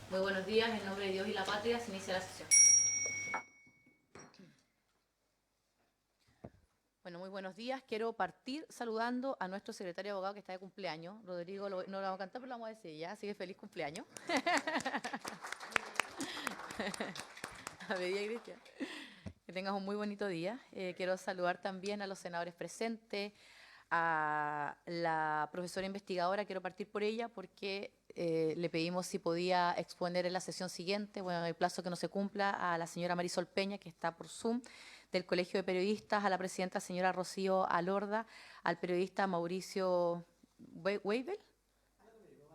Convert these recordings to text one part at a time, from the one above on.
Muy buenos días, en nombre de Dios y la patria se inicia la sesión. Bueno, muy buenos días. Quiero partir saludando a nuestro secretario de abogado que está de cumpleaños. Rodrigo, no lo vamos a cantar, pero lo vamos a decir ya, así que feliz cumpleaños. A ver, Cristian. Que tengas un muy bonito día. Quiero saludar también a los senadores presentes, a la profesora investigadora, quiero partir por ella porque le pedimos si podía exponer en la sesión siguiente, bueno, en el plazo que no se cumpla, a la señora Marisol Peña, que está por Zoom, del Colegio de Periodistas, a la presidenta señora Rocío Alorda, al periodista Mauricio Weibel.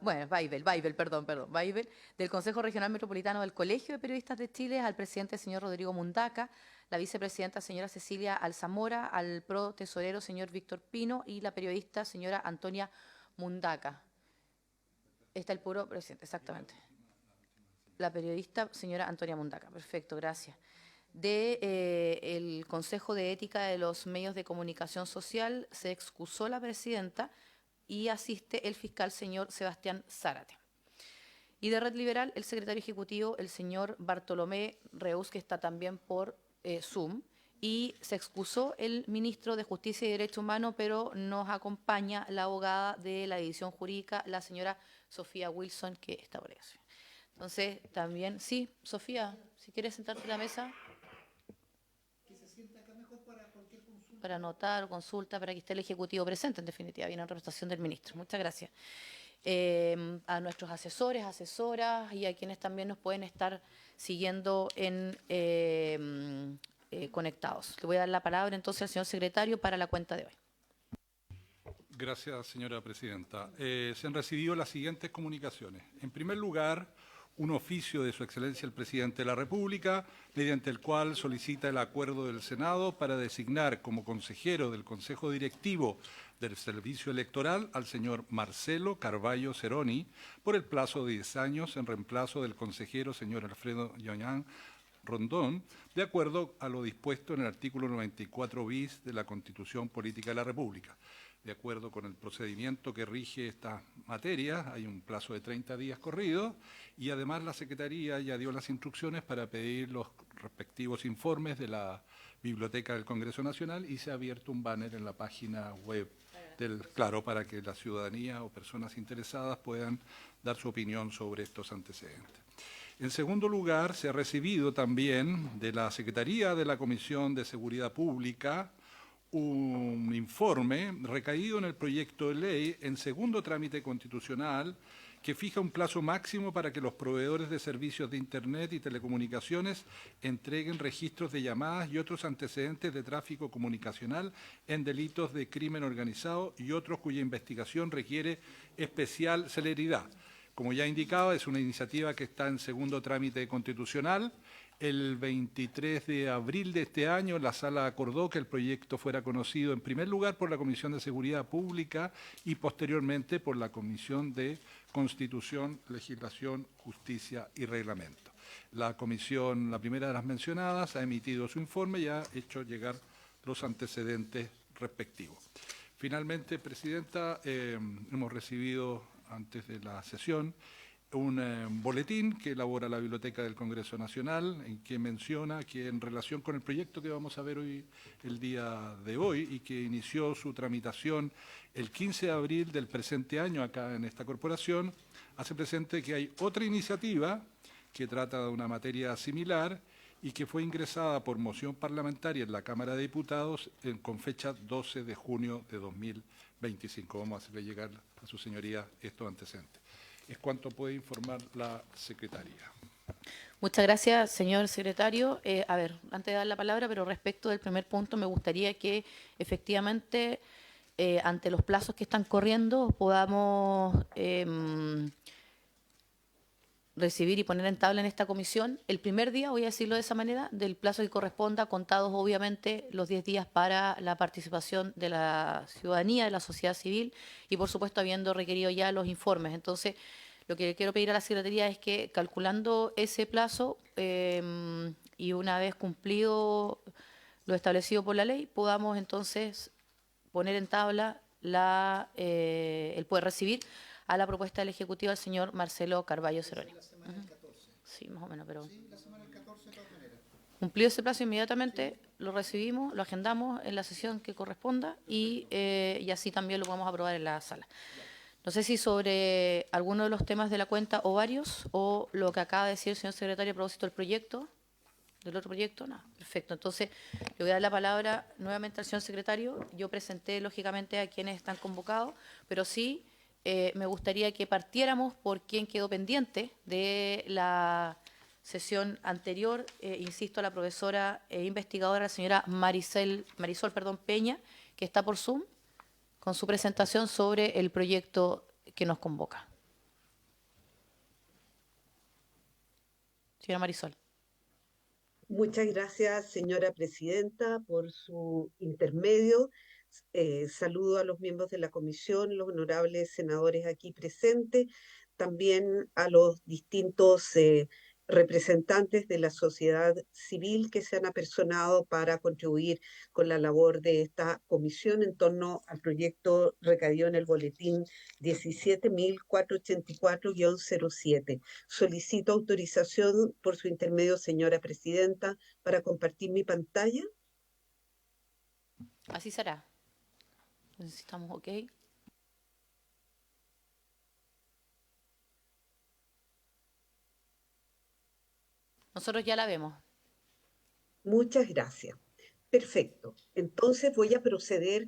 Bueno, Weibel, perdón, Weibel, del Consejo Regional Metropolitano del Colegio de Periodistas de Chile, al presidente señor Rodrigo Mundaca, la vicepresidenta señora Cecilia Alzamora, al pro tesorero señor Víctor Pino y la periodista señora Antonia Mundaca. Está el puro presidente, exactamente. La periodista señora Antonia Mundaca, perfecto, gracias. El Consejo de Ética de los Medios de Comunicación Social se excusó la presidenta y asiste el fiscal señor Sebastián Zárate. Y de Red Liberal, el secretario ejecutivo, el señor Bartolomé Reus, que está también por Zoom, y se excusó el ministro de Justicia y Derecho Humano, pero nos acompaña la abogada de la división jurídica, la señora Sofía Wilson, que está por ahí. Entonces, también, sí, Sofía, si quieres sentarte en la mesa. Que se sienta acá mejor para cualquier consulta. Para anotar, consulta, para que esté el Ejecutivo presente, en definitiva, viene en representación del ministro. Muchas gracias. A nuestros asesores, asesoras y a quienes también nos pueden estar siguiendo en conectados. Le voy a dar la palabra entonces al señor secretario para la cuenta de hoy. Gracias, señora presidenta. Se han recibido las siguientes comunicaciones. En primer lugar, un oficio de Su Excelencia el Presidente de la República, mediante el cual solicita el acuerdo del Senado para designar como consejero del Consejo Directivo del Servicio Electoral al señor Marcelo Carballo Ceroni por el plazo de 10 años en reemplazo del consejero señor Alfredo Yoñán Rondón, de acuerdo a lo dispuesto en el artículo 94 bis de la Constitución Política de la República. De acuerdo con el procedimiento que rige esta materia, hay un plazo de 30 días corridos y además la Secretaría ya dio las instrucciones para pedir los respectivos informes de la Biblioteca del Congreso Nacional y se ha abierto un banner en la página web para que la ciudadanía o personas interesadas puedan dar su opinión sobre estos antecedentes. En segundo lugar, se ha recibido también de la Secretaría de la Comisión de Seguridad Pública un informe recaído en el proyecto de ley en segundo trámite constitucional que fija un plazo máximo para que los proveedores de servicios de Internet y telecomunicaciones entreguen registros de llamadas y otros antecedentes de tráfico comunicacional en delitos de crimen organizado y otros cuya investigación requiere especial celeridad. Como ya indicaba, es una iniciativa que está en segundo trámite constitucional. El 23 de abril de este año, la Sala acordó que el proyecto fuera conocido en primer lugar por la Comisión de Seguridad Pública y posteriormente por la Comisión de Constitución, Legislación, Justicia y Reglamento. La comisión, la primera de las mencionadas, ha emitido su informe y ha hecho llegar los antecedentes respectivos. Finalmente, Presidenta, hemos recibido antes de la sesión un boletín que elabora la Biblioteca del Congreso Nacional, en que menciona que en relación con el proyecto que vamos a ver hoy, el día de hoy, y que inició su tramitación el 15 de abril del presente año acá en esta corporación, hace presente que hay otra iniciativa que trata de una materia similar y que fue ingresada por moción parlamentaria en la Cámara de Diputados con fecha 12 de junio de 2025. Vamos a hacerle llegar a su señoría estos antecedentes. Es cuanto puede informar la secretaria. Muchas gracias, señor secretario. Antes de dar la palabra, pero respecto del primer punto, me gustaría que efectivamente, ante los plazos que están corriendo, podamos recibir y poner en tabla en esta comisión el primer día, voy a decirlo de esa manera, del plazo que corresponda, contados obviamente los 10 días para la participación de la ciudadanía, de la sociedad civil y por supuesto habiendo requerido ya los informes. Entonces, lo que quiero pedir a la Secretaría es que calculando ese plazo y una vez cumplido lo establecido por la ley, podamos entonces poner en tabla el poder recibir a la propuesta del Ejecutivo al señor Marcelo Carballo Ceroni. sí, más o menos, pero... Sí, la semana del 14 de todas maneras. Cumplido ese plazo inmediatamente, sí, lo recibimos, lo agendamos en la sesión que corresponda y así también lo podemos aprobar en la sala. No sé si sobre alguno de los temas de la cuenta o varios, o lo que acaba de decir el señor secretario a propósito del proyecto, del otro proyecto, no, perfecto. Entonces, le voy a dar la palabra nuevamente al señor secretario. Yo presenté, lógicamente, a quienes están convocados, pero sí me gustaría que partiéramos por quien quedó pendiente de la sesión anterior, insisto, la profesora investigadora, la señora Marisol Peña, que está por Zoom, con su presentación sobre el proyecto que nos convoca. Señora Marisol. Muchas gracias, señora presidenta, por su intermedio. Saludo a los miembros de la comisión, los honorables senadores aquí presentes, también a los distintos representantes de la sociedad civil que se han apersonado para contribuir con la labor de esta comisión en torno al proyecto recaído en el boletín 17.484-07. Solicito autorización por su intermedio, señora presidenta, para compartir mi pantalla. Así será. Necesitamos OK. Nosotros ya la vemos. Muchas gracias. Perfecto. Entonces voy a proceder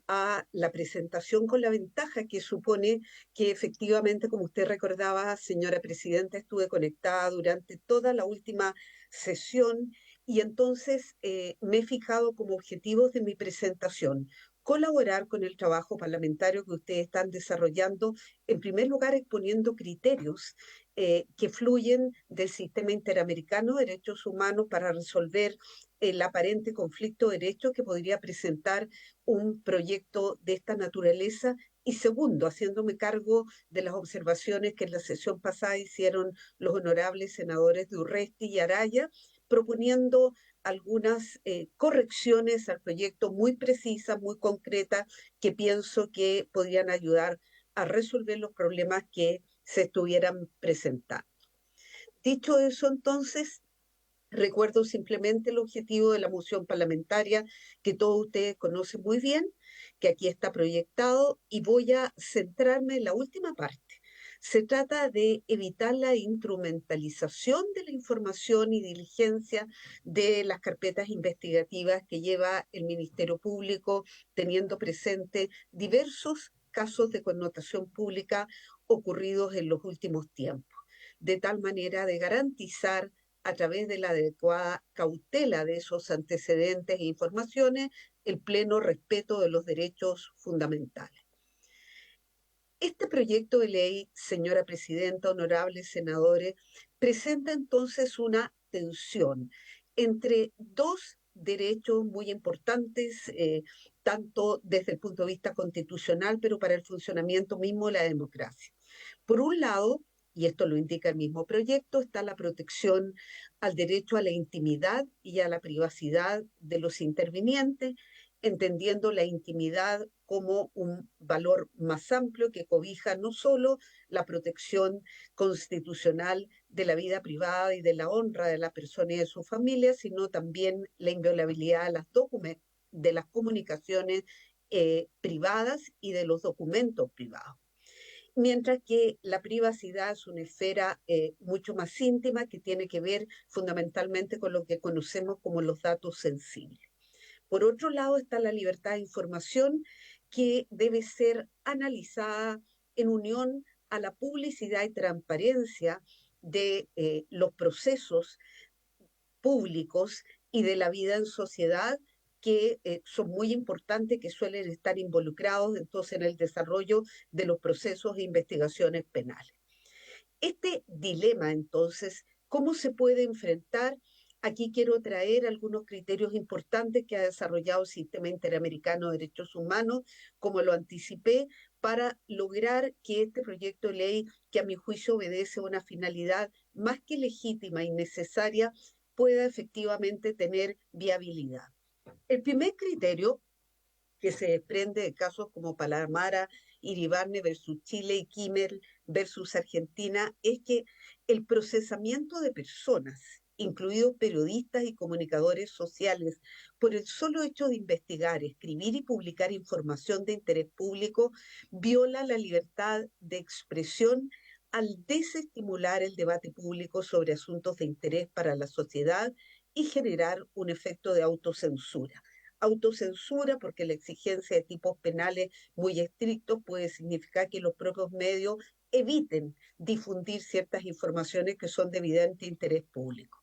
a la presentación con la ventaja que supone que efectivamente, como usted recordaba, señora presidenta, estuve conectada durante toda la última sesión y entonces me he fijado como objetivos de mi presentación colaborar con el trabajo parlamentario que ustedes están desarrollando, en primer lugar exponiendo criterios que fluyen del sistema interamericano de derechos humanos para resolver el aparente conflicto de derechos que podría presentar un proyecto de esta naturaleza. Y segundo, haciéndome cargo de las observaciones que en la sesión pasada hicieron los honorables senadores de Urresti y Araya, proponiendo algunas correcciones al proyecto muy precisas, muy concretas, que pienso que podrían ayudar a resolver los problemas que se estuvieran presentando. Dicho eso, entonces, recuerdo simplemente el objetivo de la moción parlamentaria que todos ustedes conocen muy bien, que aquí está proyectado, y voy a centrarme en la última parte. Se trata de evitar la instrumentalización de la información y diligencia de las carpetas investigativas que lleva el Ministerio Público, teniendo presente diversos casos de connotación pública ocurridos en los últimos tiempos, de tal manera de garantizar a través de la adecuada cautela de esos antecedentes e informaciones, el pleno respeto de los derechos fundamentales. Este proyecto de ley, señora presidenta, honorables senadores, presenta entonces una tensión entre dos derechos muy importantes, tanto desde el punto de vista constitucional, pero para el funcionamiento mismo de la democracia. Por un lado, y esto lo indica el mismo proyecto, está la protección al derecho a la intimidad y a la privacidad de los intervinientes, entendiendo la intimidad como un valor más amplio que cobija no solo la protección constitucional de la vida privada y de la honra de la persona y de su familia, sino también la inviolabilidad de las comunicaciones privadas y de los documentos privados. Mientras que la privacidad es una esfera mucho más íntima que tiene que ver fundamentalmente con lo que conocemos como los datos sensibles. Por otro lado está la libertad de información, que debe ser analizada en unión a la publicidad y transparencia de los procesos públicos y de la vida en sociedad, que son muy importantes, que suelen estar involucrados entonces en el desarrollo de los procesos de investigaciones penales. Este dilema, entonces, ¿cómo se puede enfrentar? Aquí quiero traer algunos criterios importantes que ha desarrollado el Sistema Interamericano de Derechos Humanos, como lo anticipé, para lograr que este proyecto de ley, que a mi juicio obedece a una finalidad más que legítima y necesaria, pueda efectivamente tener viabilidad. El primer criterio, que se desprende de casos como Palamara, Iribarne versus Chile y Kimmel versus Argentina es que el procesamiento de personas, incluidos periodistas y comunicadores sociales, por el solo hecho de investigar, escribir y publicar información de interés público, viola la libertad de expresión al desestimular el debate público sobre asuntos de interés para la sociedad y generar un efecto de autocensura. Autocensura porque la exigencia de tipos penales muy estrictos puede significar que los propios medios eviten difundir ciertas informaciones que son de evidente interés público.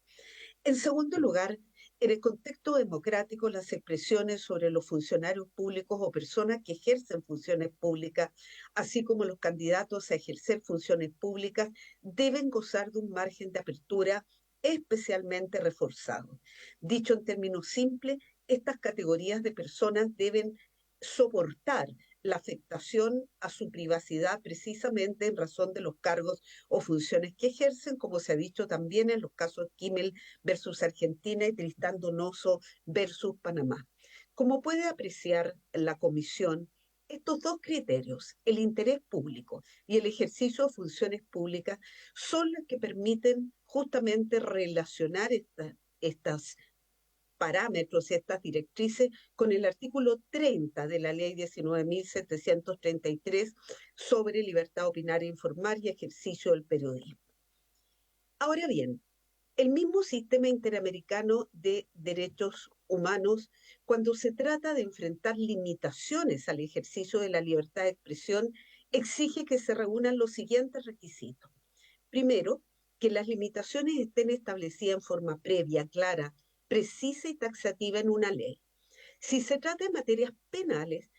En segundo lugar, en el contexto democrático, las expresiones sobre los funcionarios públicos o personas que ejercen funciones públicas, así como los candidatos a ejercer funciones públicas, deben gozar de un margen de apertura especialmente reforzado. Dicho en términos simples, estas categorías de personas deben soportar la afectación a su privacidad precisamente en razón de los cargos o funciones que ejercen, como se ha dicho también en los casos Kimmel versus Argentina y Tristán Donoso versus Panamá. Como puede apreciar la Comisión, estos dos criterios, el interés público y el ejercicio de funciones públicas, son los que permiten justamente relacionar estas parámetros y estas directrices con el artículo 30 de la ley 19.733 sobre libertad de opinar e informar y ejercicio del periodismo. Ahora bien, el mismo sistema interamericano de derechos humanos, cuando se trata de enfrentar limitaciones al ejercicio de la libertad de expresión, exige que se reúnan los siguientes requisitos. Primero, que las limitaciones estén establecidas en forma previa, clara, precisa y taxativa en una ley. Si se trata de materias penales,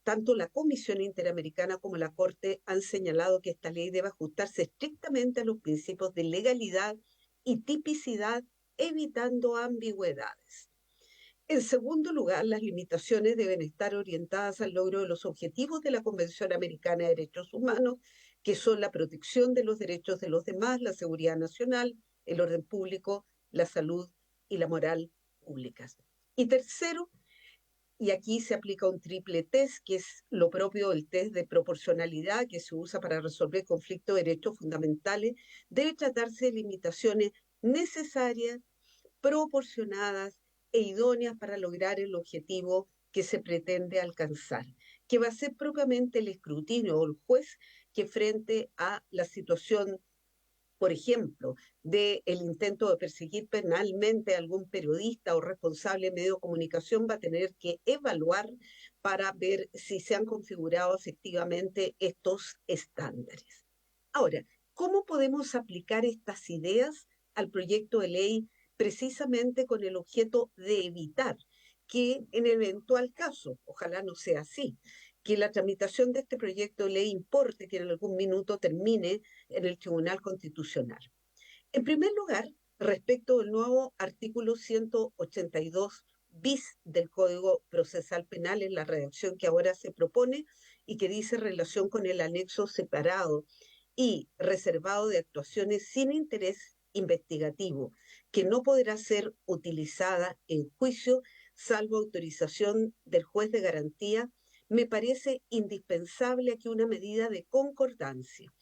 tanto la Comisión Interamericana como la Corte han señalado que esta ley debe ajustarse estrictamente a los principios de legalidad y tipicidad, evitando ambigüedades. En segundo lugar, las limitaciones deben estar orientadas al logro de los objetivos de la Convención Americana de Derechos Humanos, que son la protección de los derechos de los demás, la seguridad nacional, el orden público, la salud y la moral públicas. Y tercero, y aquí se aplica un triple test, que es lo propio del test de proporcionalidad que se usa para resolver conflictos de derechos fundamentales, debe tratarse de limitaciones necesarias, proporcionadas e idóneas para lograr el objetivo que se pretende alcanzar, que va a ser propiamente el escrutinio o el juez que frente a la situación, por ejemplo, del intento de perseguir penalmente a algún periodista o responsable de medio de comunicación, va a tener que evaluar para ver si se han configurado efectivamente estos estándares. Ahora, ¿cómo podemos aplicar estas ideas al proyecto de ley precisamente con el objeto de evitar que en eventual caso, ojalá no sea así, que la tramitación de este proyecto de ley importe que en algún minuto termine en el Tribunal Constitucional? En primer lugar, respecto del nuevo artículo 182 bis del Código Procesal Penal en la redacción que ahora se propone y que dice relación con el anexo separado y reservado de actuaciones sin interés investigativo, que no podrá ser utilizada en juicio salvo autorización del juez de garantía, me parece indispensable aquí una medida de concordancia.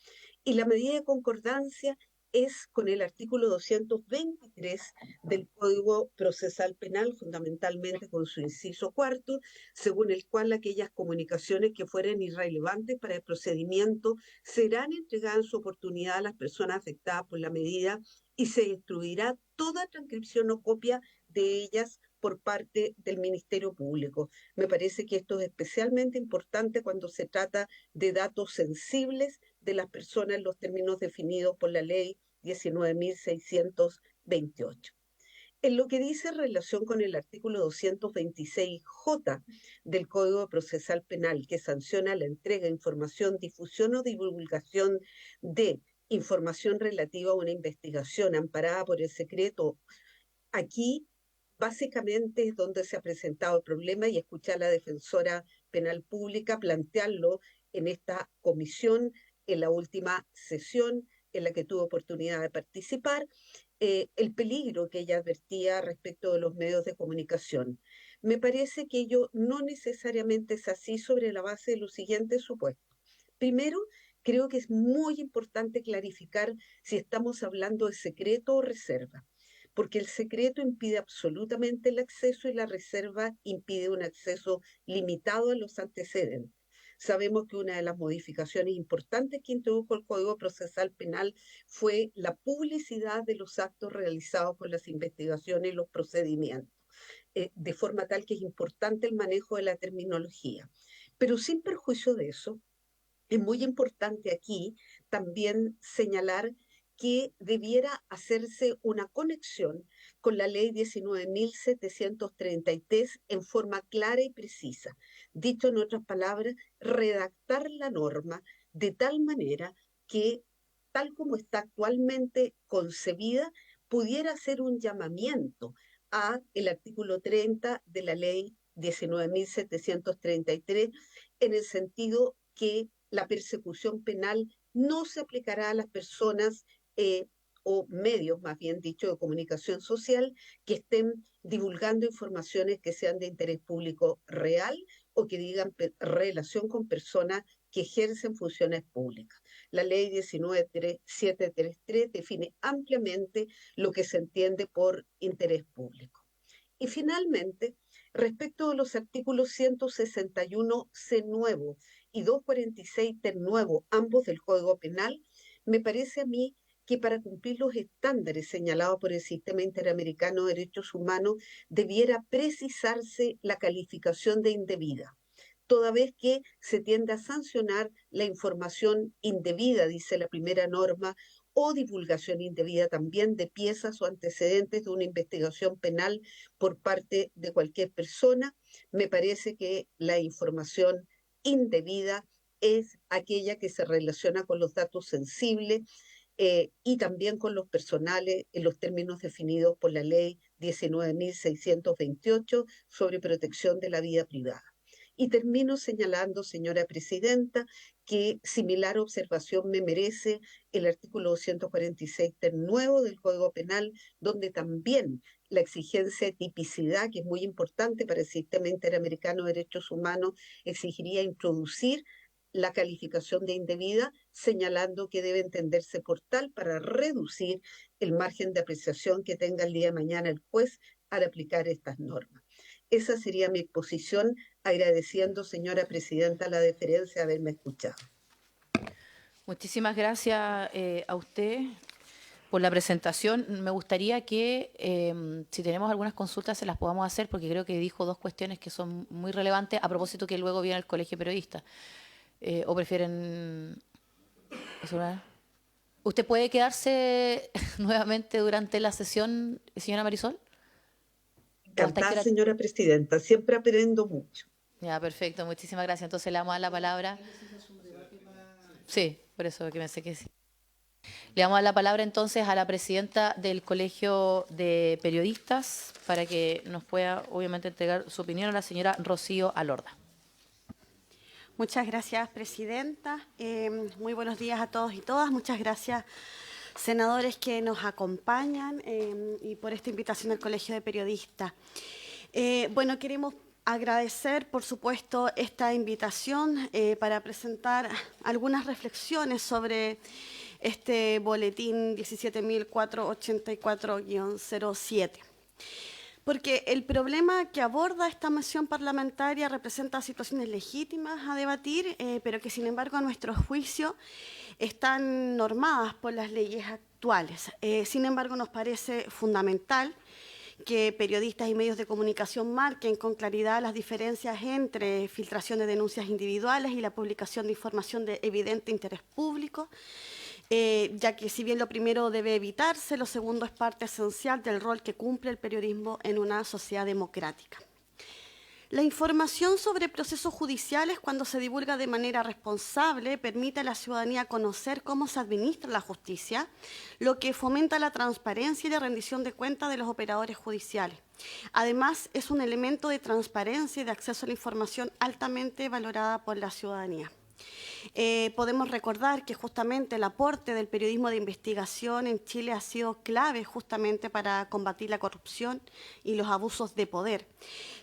Y la medida de concordancia es con el artículo 223 del Código Procesal Penal, fundamentalmente con su inciso cuarto, según el cual aquellas comunicaciones que fueren irrelevantes para el procedimiento serán entregadas en su oportunidad a las personas afectadas por la medida y se destruirá toda transcripción o copia de ellas por parte del Ministerio Público. Me parece que esto es especialmente importante cuando se trata de datos sensibles de las personas en los términos definidos por la ley 19.628. En lo que dice en relación con el artículo 226J del Código Procesal Penal, que sanciona la entrega, información, difusión o divulgación de información relativa a una investigación amparada por el secreto, aquí básicamente es donde se ha presentado el problema y escuchar a la defensora penal pública plantearlo en esta comisión en la última sesión en la que tuve oportunidad de participar, el peligro que ella advertía respecto de los medios de comunicación. Me parece que ello no necesariamente es así sobre la base de los siguientes supuestos. Primero, creo que es muy importante clarificar si estamos hablando de secreto o reserva, porque el secreto impide absolutamente el acceso y la reserva impide un acceso limitado a los antecedentes. Sabemos que una de las modificaciones importantes que introdujo el Código Procesal Penal fue la publicidad de los actos realizados con las investigaciones y los procedimientos, de forma tal que es importante el manejo de la terminología. Pero sin perjuicio de eso, es muy importante aquí también señalar que debiera hacerse una conexión con la ley 19.733 en forma clara y precisa. Dicho en otras palabras, redactar la norma de tal manera que, tal como está actualmente concebida, pudiera ser un llamamiento a el artículo 30 de la ley 19.733 en el sentido que la persecución penal no se aplicará a las personas o medios, más bien dicho, de comunicación social que estén divulgando informaciones que sean de interés público real o que digan relación con personas que ejercen funciones públicas. La ley 19.733 define ampliamente lo que se entiende por interés público. Y finalmente, respecto de los artículos 161C nuevo y 246 ter nuevo, ambos del Código Penal, me parece a mí que para cumplir los estándares señalados por el Sistema Interamericano de Derechos Humanos debiera precisarse la calificación de indebida, toda vez que se tiende a sancionar la información indebida, dice la primera norma, o divulgación indebida también de piezas o antecedentes de una investigación penal por parte de cualquier persona. Me parece que la información indebida es aquella que se relaciona con los datos sensibles y también con los personales en los términos definidos por la ley 19.628 sobre protección de la vida privada. Y termino señalando, señora presidenta, que similar observación me merece el artículo 246 ter nuevo del Código Penal, donde también la exigencia de tipicidad, que es muy importante para el Sistema Interamericano de Derechos Humanos, exigiría introducir la calificación de indebida, señalando que debe entenderse por tal para reducir el margen de apreciación que tenga el día de mañana el juez al aplicar estas normas. Esa sería mi exposición, agradeciendo, señora presidenta, la deferencia de haberme escuchado. Muchísimas gracias a usted por la presentación. Me gustaría que, si tenemos algunas consultas, se las podamos hacer, porque creo que dijo dos cuestiones que son muy relevantes, a propósito que luego viene el Colegio Periodista. ¿O prefieren...? ¿Usted puede quedarse nuevamente durante la sesión, señora Marisol? Encantada, señora presidenta. Siempre aprendo mucho. Ya, perfecto. Muchísimas gracias. Entonces le damos a dar la palabra. Sí, por eso que pensé que sí. Le damos a dar la palabra entonces a la presidenta del Colegio de Periodistas para que nos pueda, obviamente, entregar su opinión a la señora Rocío Alorda. Muchas gracias, presidenta. Muy buenos días a todos y todas. Muchas gracias, senadores que nos acompañan y por esta invitación al Colegio de Periodistas. Bueno, queremos agradecer, por supuesto, esta invitación para presentar algunas reflexiones sobre este boletín 17.484-07. Porque el problema que aborda esta moción parlamentaria representa situaciones legítimas a debatir, pero que sin embargo a nuestro juicio están normadas por las leyes actuales. Sin embargo, nos parece fundamental que periodistas y medios de comunicación marquen con claridad las diferencias entre filtración de denuncias individuales y la publicación de información de evidente interés público, ya que si bien lo primero debe evitarse, lo segundo es parte esencial del rol que cumple el periodismo en una sociedad democrática. La información sobre procesos judiciales, cuando se divulga de manera responsable, permite a la ciudadanía conocer cómo se administra la justicia, lo que fomenta la transparencia y la rendición de cuentas de los operadores judiciales. Además, es un elemento de transparencia y de acceso a la información altamente valorada por la ciudadanía. Podemos recordar que justamente el aporte del periodismo de investigación en Chile ha sido clave justamente para combatir la corrupción y los abusos de poder.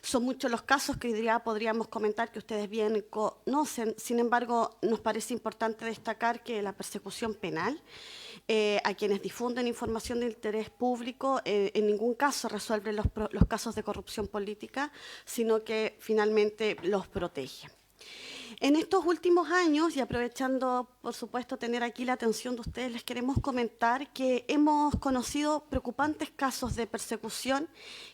Son muchos los casos que hoy día podríamos comentar que ustedes bien conocen. Sin embargo, nos parece importante destacar que la persecución penal a quienes difunden información de interés público en ningún caso resuelve los casos de corrupción política, sino que finalmente los protege. En estos últimos años, y aprovechando, por supuesto, tener aquí la atención de ustedes, les queremos comentar que hemos conocido preocupantes casos de persecución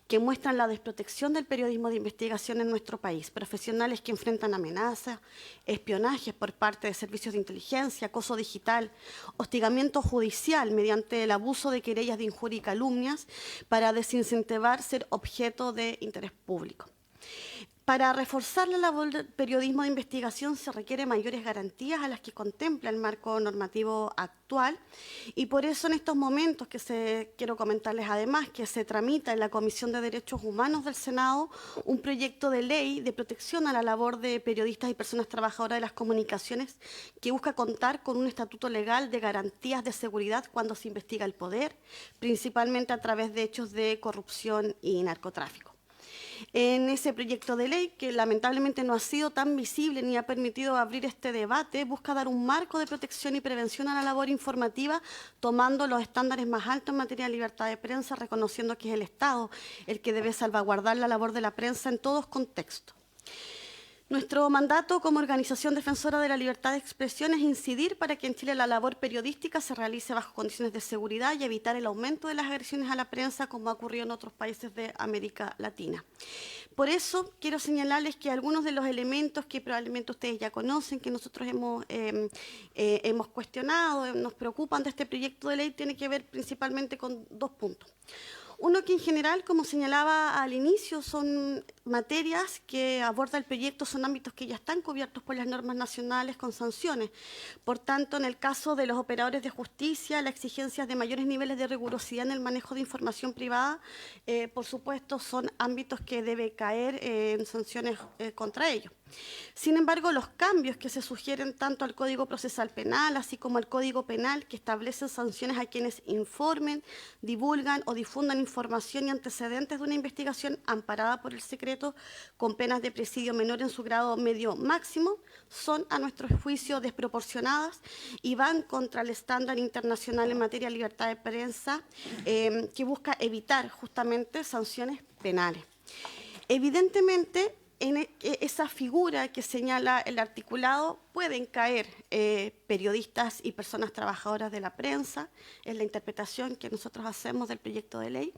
que muestran la desprotección del periodismo de investigación en nuestro país. Profesionales que enfrentan amenazas, espionajes por parte de servicios de inteligencia, acoso digital, hostigamiento judicial mediante el abuso de querellas de injuria y calumnias para desincentivar ser objeto de interés público. Para reforzar la labor del periodismo de investigación se requieren mayores garantías a las que contempla el marco normativo actual y por eso en estos momentos quiero comentarles además que se tramita en la Comisión de Derechos Humanos del Senado un proyecto de ley de protección a la labor de periodistas y personas trabajadoras de las comunicaciones que busca contar con un estatuto legal de garantías de seguridad cuando se investiga el poder, principalmente a través de hechos de corrupción y narcotráfico. En ese proyecto de ley, que lamentablemente no ha sido tan visible ni ha permitido abrir este debate, busca dar un marco de protección y prevención a la labor informativa, tomando los estándares más altos en materia de libertad de prensa, reconociendo que es el Estado el que debe salvaguardar la labor de la prensa en todos contextos. Nuestro mandato como organización defensora de la libertad de expresión es incidir para que en Chile la labor periodística se realice bajo condiciones de seguridad y evitar el aumento de las agresiones a la prensa como ha ocurrido en otros países de América Latina. Por eso quiero señalarles que algunos de los elementos que probablemente ustedes ya conocen, que nosotros hemos cuestionado, nos preocupan de este proyecto de ley, tiene que ver principalmente con dos puntos. Uno que en general, como señalaba al inicio, son materias que aborda el proyecto, son ámbitos que ya están cubiertos por las normas nacionales con sanciones. Por tanto, en el caso de los operadores de justicia, las exigencias de mayores niveles de rigurosidad en el manejo de información privada, por supuesto, son ámbitos que debe caer en sanciones contra ellos. Sin embargo, los cambios que se sugieren tanto al Código Procesal Penal, así como al Código Penal, que establecen sanciones a quienes informen, divulgan o difundan información y antecedentes de una investigación amparada por el secreto con penas de presidio menor en su grado medio máximo, son, a nuestro juicio, desproporcionadas y van contra el estándar internacional en materia de libertad de prensa que busca evitar justamente sanciones penales. Evidentemente, en esa figura que señala el articulado pueden caer periodistas y personas trabajadoras de la prensa, es la interpretación que nosotros hacemos del proyecto de ley,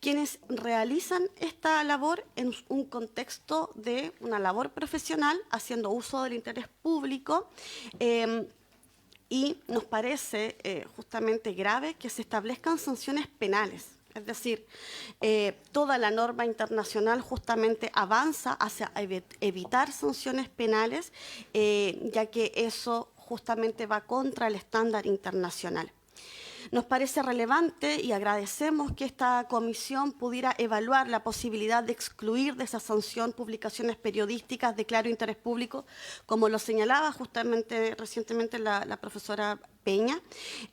quienes realizan esta labor en un contexto de una labor profesional, haciendo uso del interés público, y nos parece justamente grave que se establezcan sanciones penales. Es decir, toda la norma internacional justamente avanza hacia evitar sanciones penales, ya que eso justamente va contra el estándar internacional. Nos parece relevante y agradecemos que esta comisión pudiera evaluar la posibilidad de excluir de esa sanción publicaciones periodísticas de claro interés público, como lo señalaba justamente recientemente la profesora Peña,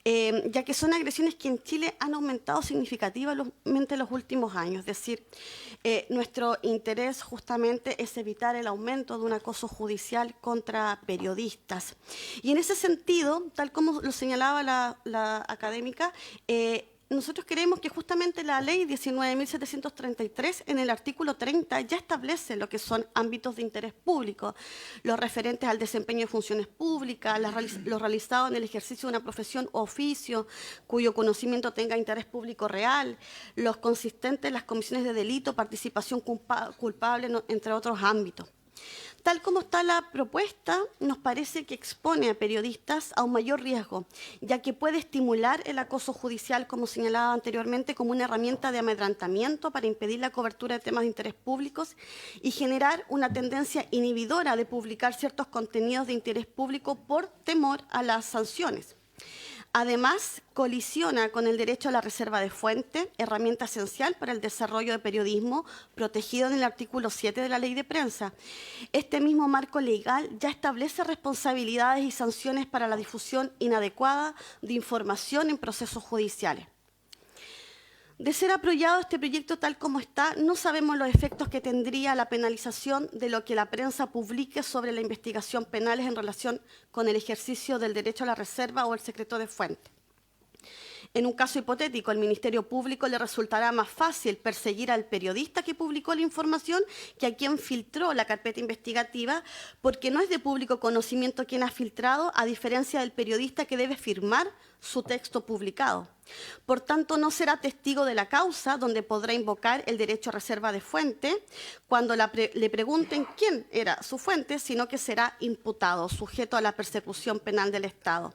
ya que son agresiones que en Chile han aumentado significativamente en los últimos años. Es decir, nuestro interés justamente es evitar el aumento de un acoso judicial contra periodistas. Y en ese sentido, tal como lo señalaba la académica, nosotros creemos que justamente la ley 19.733 en el artículo 30 ya establece lo que son ámbitos de interés público, los referentes al desempeño de funciones públicas, los realizados en el ejercicio de una profesión o oficio cuyo conocimiento tenga interés público real, los consistentes en las comisiones de delito, participación culpable, entre otros ámbitos. Tal como está la propuesta, nos parece que expone a periodistas a un mayor riesgo, ya que puede estimular el acoso judicial, como señalaba anteriormente, como una herramienta de amedrentamiento para impedir la cobertura de temas de interés públicos y generar una tendencia inhibidora de publicar ciertos contenidos de interés público por temor a las sanciones. Además, colisiona con el derecho a la reserva de fuente, herramienta esencial para el desarrollo de periodismo, protegido en el artículo 7 de la Ley de Prensa. Este mismo marco legal ya establece responsabilidades y sanciones para la difusión inadecuada de información en procesos judiciales. De ser aprobado este proyecto tal como está, no sabemos los efectos que tendría la penalización de lo que la prensa publique sobre la investigación penales en relación con el ejercicio del derecho a la reserva o el secreto de fuente. En un caso hipotético, al Ministerio Público le resultará más fácil perseguir al periodista que publicó la información que a quien filtró la carpeta investigativa, porque no es de público conocimiento quien ha filtrado, a diferencia del periodista que debe firmar su texto publicado. Por tanto, no será testigo de la causa, donde podrá invocar el derecho a reserva de fuente cuando le pregunten quién era su fuente, sino que será imputado, sujeto a la persecución penal del Estado.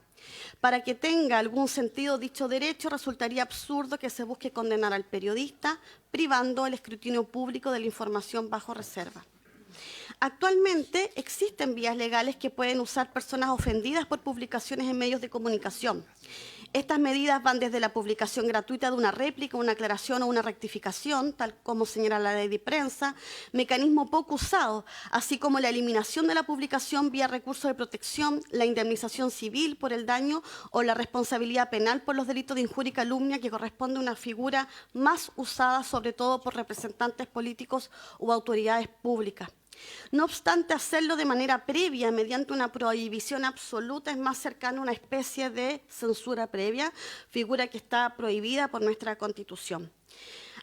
Para que tenga algún sentido dicho derecho, resultaría absurdo que se busque condenar al periodista, privando el escrutinio público de la información bajo reserva. Actualmente existen vías legales que pueden usar personas ofendidas por publicaciones en medios de comunicación. Estas medidas van desde la publicación gratuita de una réplica, una aclaración o una rectificación, tal como señala la Ley de Prensa, mecanismo poco usado, así como la eliminación de la publicación vía recurso de protección, la indemnización civil por el daño o la responsabilidad penal por los delitos de injuria y calumnia, que corresponde a una figura más usada sobre todo por representantes políticos o autoridades públicas. No obstante, hacerlo de manera previa, mediante una prohibición absoluta, es más cercano a una especie de censura previa, figura que está prohibida por nuestra Constitución.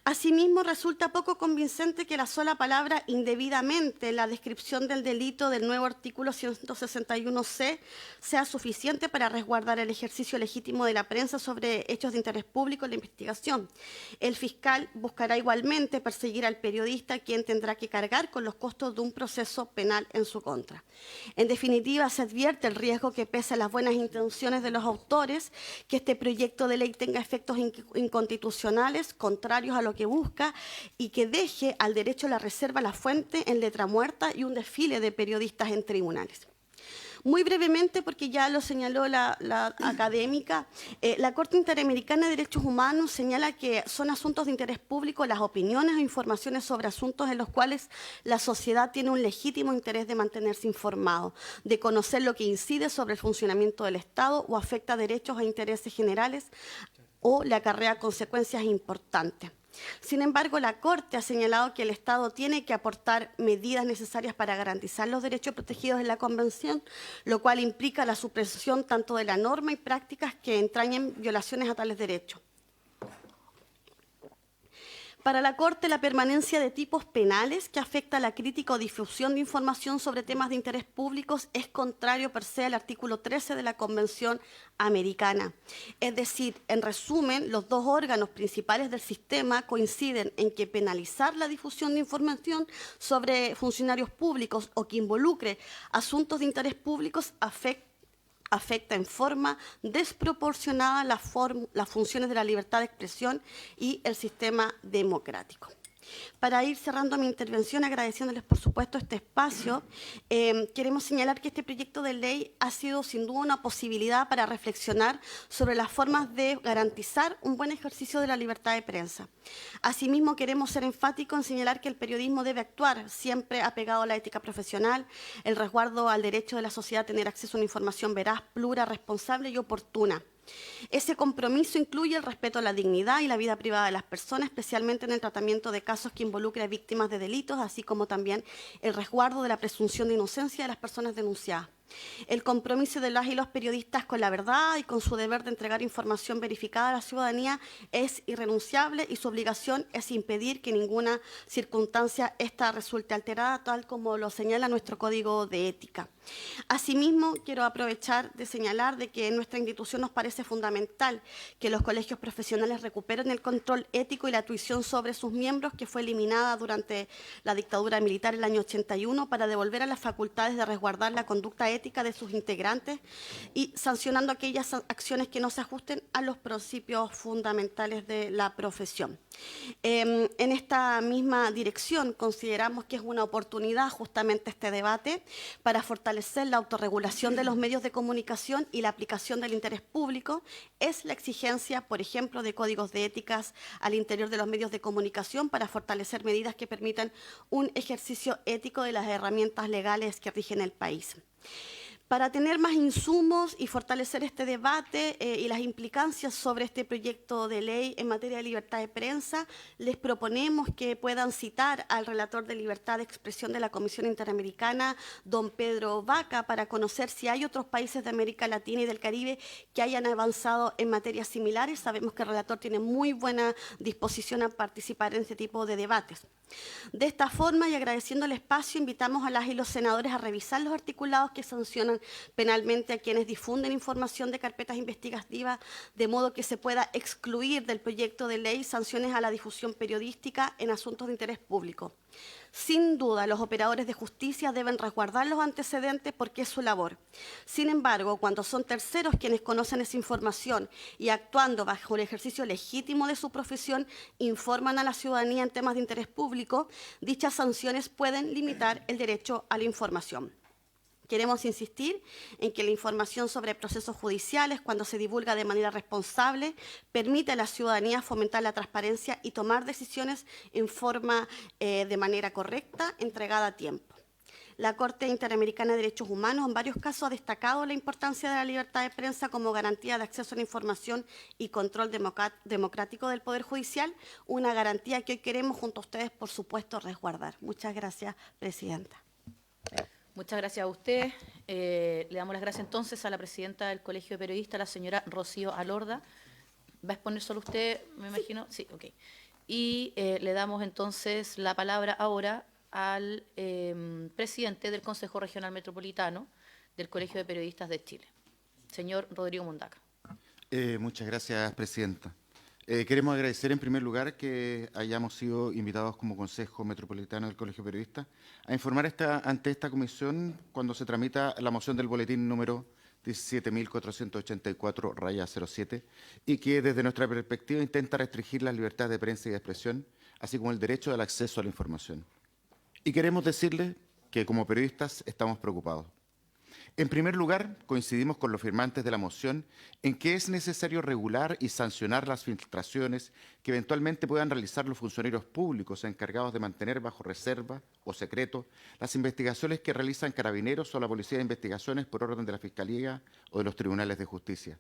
Asimismo, resulta poco convincente que la sola palabra indebidamente en la descripción del delito del nuevo artículo 161C sea suficiente para resguardar el ejercicio legítimo de la prensa sobre hechos de interés público en la investigación. El fiscal buscará igualmente perseguir al periodista, quien tendrá que cargar con los costos de un proceso penal en su contra. En definitiva, se advierte el riesgo que, pese a las buenas intenciones de los autores, que este proyecto de ley tenga efectos inconstitucionales, contrarios a lo que busca, y que deje al derecho a la reserva la fuente en letra muerta y un desfile de periodistas en tribunales. Muy brevemente, porque ya lo señaló la académica, la Corte Interamericana de Derechos Humanos señala que son asuntos de interés público las opiniones o informaciones sobre asuntos en los cuales la sociedad tiene un legítimo interés de mantenerse informado, de conocer lo que incide sobre el funcionamiento del Estado o afecta derechos e intereses generales o le acarrea consecuencias importantes. Sin embargo, la Corte ha señalado que el Estado tiene que aportar medidas necesarias para garantizar los derechos protegidos en la Convención, lo cual implica la supresión tanto de la norma y prácticas que entrañen violaciones a tales derechos. Para la Corte, la permanencia de tipos penales que afecta a la crítica o difusión de información sobre temas de interés públicos es contrario per se al artículo 13 de la Convención Americana. Es decir, en resumen, los dos órganos principales del sistema coinciden en que penalizar la difusión de información sobre funcionarios públicos o que involucre asuntos de interés públicos afecta en forma desproporcionada las funciones de la libertad de expresión y el sistema democrático. Para ir cerrando mi intervención, agradeciéndoles, por supuesto, este espacio, queremos señalar que este proyecto de ley ha sido, sin duda, una posibilidad para reflexionar sobre las formas de garantizar un buen ejercicio de la libertad de prensa. Asimismo, queremos ser enfáticos en señalar que el periodismo debe actuar siempre apegado a la ética profesional, el resguardo al derecho de la sociedad a tener acceso a una información veraz, plura, responsable y oportuna. Ese compromiso incluye el respeto a la dignidad y la vida privada de las personas, especialmente en el tratamiento de casos que involucren a víctimas de delitos, así como también el resguardo de la presunción de inocencia de las personas denunciadas. El compromiso de las y los periodistas con la verdad y con su deber de entregar información verificada a la ciudadanía es irrenunciable y su obligación es impedir que en ninguna circunstancia esta resulte alterada, tal como lo señala nuestro Código de Ética. Asimismo, quiero aprovechar de señalar de que en nuestra institución nos parece fundamental que los colegios profesionales recuperen el control ético y la tuición sobre sus miembros, que fue eliminada durante la dictadura militar en el año 81, para devolver a las facultades de resguardar la conducta ética ética de sus integrantes y sancionando aquellas acciones que no se ajusten a los principios fundamentales de la profesión. En esta misma dirección consideramos que es una oportunidad justamente este debate para fortalecer la autorregulación de los medios de comunicación y la aplicación del interés público. Es la exigencia, por ejemplo, de códigos de éticas al interior de los medios de comunicación para fortalecer medidas que permitan un ejercicio ético de las herramientas legales que rigen el país. Para tener más insumos y fortalecer este debate y las implicancias sobre este proyecto de ley en materia de libertad de prensa, les proponemos que puedan citar al relator de libertad de expresión de la Comisión Interamericana, don Pedro Vaca, para conocer si hay otros países de América Latina y del Caribe que hayan avanzado en materias similares. Sabemos que el relator tiene muy buena disposición a participar en este tipo de debates. De esta forma, y agradeciendo el espacio, invitamos a las y los senadores a revisar los articulados que sancionan penalmente a quienes difunden información de carpetas investigativas, de modo que se pueda excluir del proyecto de ley sanciones a la difusión periodística en asuntos de interés público. Sin duda, los operadores de justicia deben resguardar los antecedentes porque es su labor. Sin embargo, cuando son terceros quienes conocen esa información y actuando bajo el ejercicio legítimo de su profesión, informan a la ciudadanía en temas de interés público, dichas sanciones pueden limitar el derecho a la información. Queremos insistir en que la información sobre procesos judiciales, cuando se divulga de manera responsable, permite a la ciudadanía fomentar la transparencia y tomar decisiones en forma de manera correcta, entregada a tiempo. La Corte Interamericana de Derechos Humanos en varios casos ha destacado la importancia de la libertad de prensa como garantía de acceso a la información y control democrático del Poder Judicial, una garantía que hoy queremos junto a ustedes, por supuesto, resguardar. Muchas gracias, presidenta. Muchas gracias a usted. Le damos las gracias entonces a la presidenta del Colegio de Periodistas, la señora Rocío Alorda. ¿Va a exponer solo usted, me imagino? Sí, ok. Y le damos entonces la palabra ahora al presidente del Consejo Regional Metropolitano del Colegio de Periodistas de Chile, señor Rodrigo Mundaca. Muchas gracias, presidenta. Queremos agradecer en primer lugar que hayamos sido invitados como Consejo Metropolitano del Colegio de Periodistas a informar ante esta comisión cuando se tramita la moción del boletín número 17.484/07 y que desde nuestra perspectiva intenta restringir las libertades de prensa y de expresión, así como el derecho al acceso a la información. Y queremos decirles que como periodistas estamos preocupados. En primer lugar, coincidimos con los firmantes de la moción en que es necesario regular y sancionar las filtraciones que eventualmente puedan realizar los funcionarios públicos encargados de mantener bajo reserva o secreto las investigaciones que realizan carabineros o la Policía de Investigaciones por orden de la Fiscalía o de los tribunales de justicia.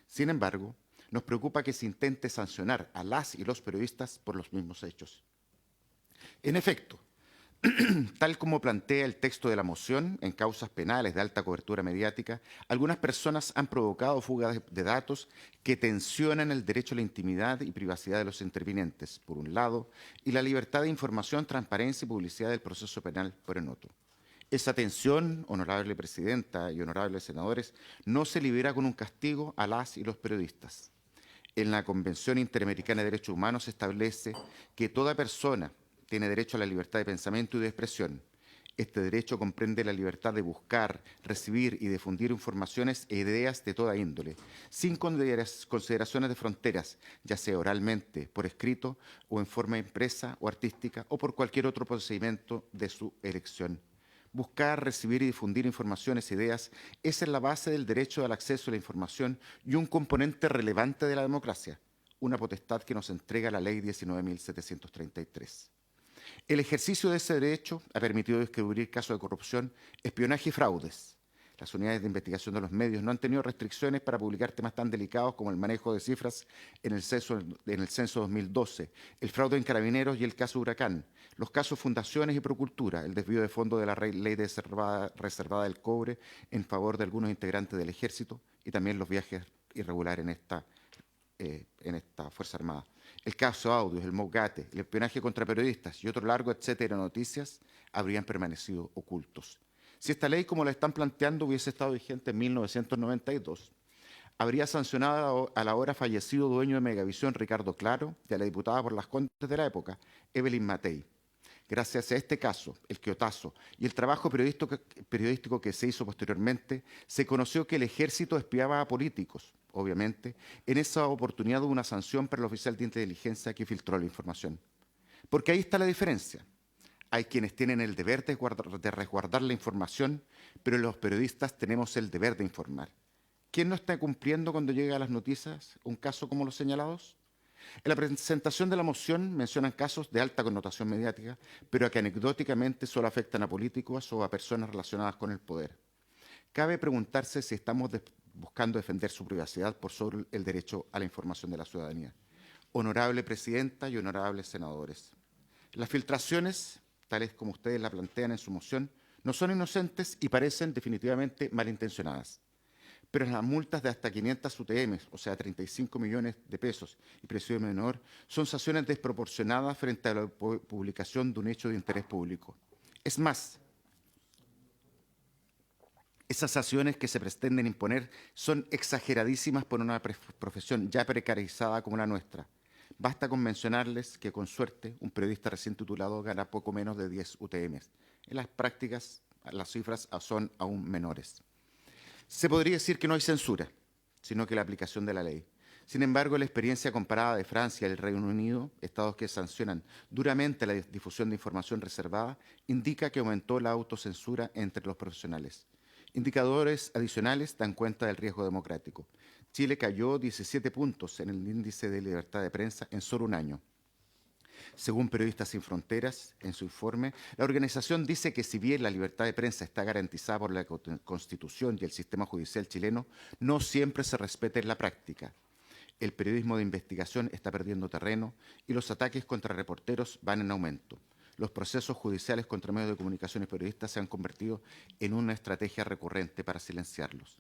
Sin embargo, nos preocupa que se intente sancionar a las y los periodistas por los mismos hechos. En efecto, tal como plantea el texto de la moción, en causas penales de alta cobertura mediática, algunas personas han provocado fugas de datos que tensionan el derecho a la intimidad y privacidad de los intervinientes, por un lado, y la libertad de información, transparencia y publicidad del proceso penal, por el otro. Esa tensión, honorable presidenta y honorables senadores, no se libera con un castigo a las y los periodistas. En la Convención Interamericana de Derechos Humanos se establece que toda persona tiene derecho a la libertad de pensamiento y de expresión. Este derecho comprende la libertad de buscar, recibir y difundir informaciones e ideas de toda índole, sin consideraciones de fronteras, ya sea oralmente, por escrito o en forma impresa o artística o por cualquier otro procedimiento de su elección. Buscar, recibir y difundir informaciones e ideas es la base del derecho al acceso a la información y un componente relevante de la democracia, una potestad que nos entrega la Ley 19.733. El ejercicio de ese derecho ha permitido descubrir casos de corrupción, espionaje y fraudes. Las unidades de investigación de los medios no han tenido restricciones para publicar temas tan delicados como el manejo de cifras en el censo 2012, el fraude en carabineros y el caso Huracán, los casos Fundaciones y Procultura, el desvío de fondos de la ley reservada del cobre en favor de algunos integrantes del Ejército y también los viajes irregulares en esta Fuerza Armada. El caso Audios, el Mogate, el espionaje contra periodistas y otro largo etcétera de noticias habrían permanecido ocultos. Si esta ley, como la están planteando, hubiese estado vigente en 1992, habría sancionado al ahora fallecido dueño de Megavisión, Ricardo Claro, y a la diputada por Las Condes de la época, Evelyn Matei, Gracias a este caso, el Quiotazo, y el trabajo periodístico que se hizo posteriormente, se conoció que el ejército espiaba a políticos, obviamente. En esa oportunidad hubo una sanción para el oficial de inteligencia que filtró la información. Porque ahí está la diferencia. Hay quienes tienen el deber de resguardar la información, pero los periodistas tenemos el deber de informar. ¿Quién no está cumpliendo cuando llega a las noticias un caso como los señalados? En la presentación de la moción mencionan casos de alta connotación mediática, pero que anecdóticamente solo afectan a políticos o a personas relacionadas con el poder. Cabe preguntarse si estamos buscando defender su privacidad por sobre el derecho a la información de la ciudadanía. Honorable Presidenta y honorables senadores, las filtraciones, tales como ustedes la plantean en su moción, no son inocentes y parecen definitivamente malintencionadas. Pero las multas de hasta 500 UTM, o sea, 35 millones de pesos y presidio menor, son sanciones desproporcionadas frente a la publicación de un hecho de interés público. Es más, esas sanciones que se pretenden imponer son exageradísimas por una profesión ya precarizada como la nuestra. Basta con mencionarles que, con suerte, un periodista recién titulado gana poco menos de 10 UTM. En las prácticas, las cifras son aún menores. Se podría decir que no hay censura, sino que la aplicación de la ley. Sin embargo, la experiencia comparada de Francia y el Reino Unido, estados que sancionan duramente la difusión de información reservada, indica que aumentó la autocensura entre los profesionales. Indicadores adicionales dan cuenta del riesgo democrático. Chile cayó 17 puntos en el índice de libertad de prensa en solo un año. Según Periodistas Sin Fronteras, en su informe, la organización dice que si bien la libertad de prensa está garantizada por la Constitución y el sistema judicial chileno, no siempre se respeta en la práctica. El periodismo de investigación está perdiendo terreno y los ataques contra reporteros van en aumento. Los procesos judiciales contra medios de comunicación y periodistas se han convertido en una estrategia recurrente para silenciarlos.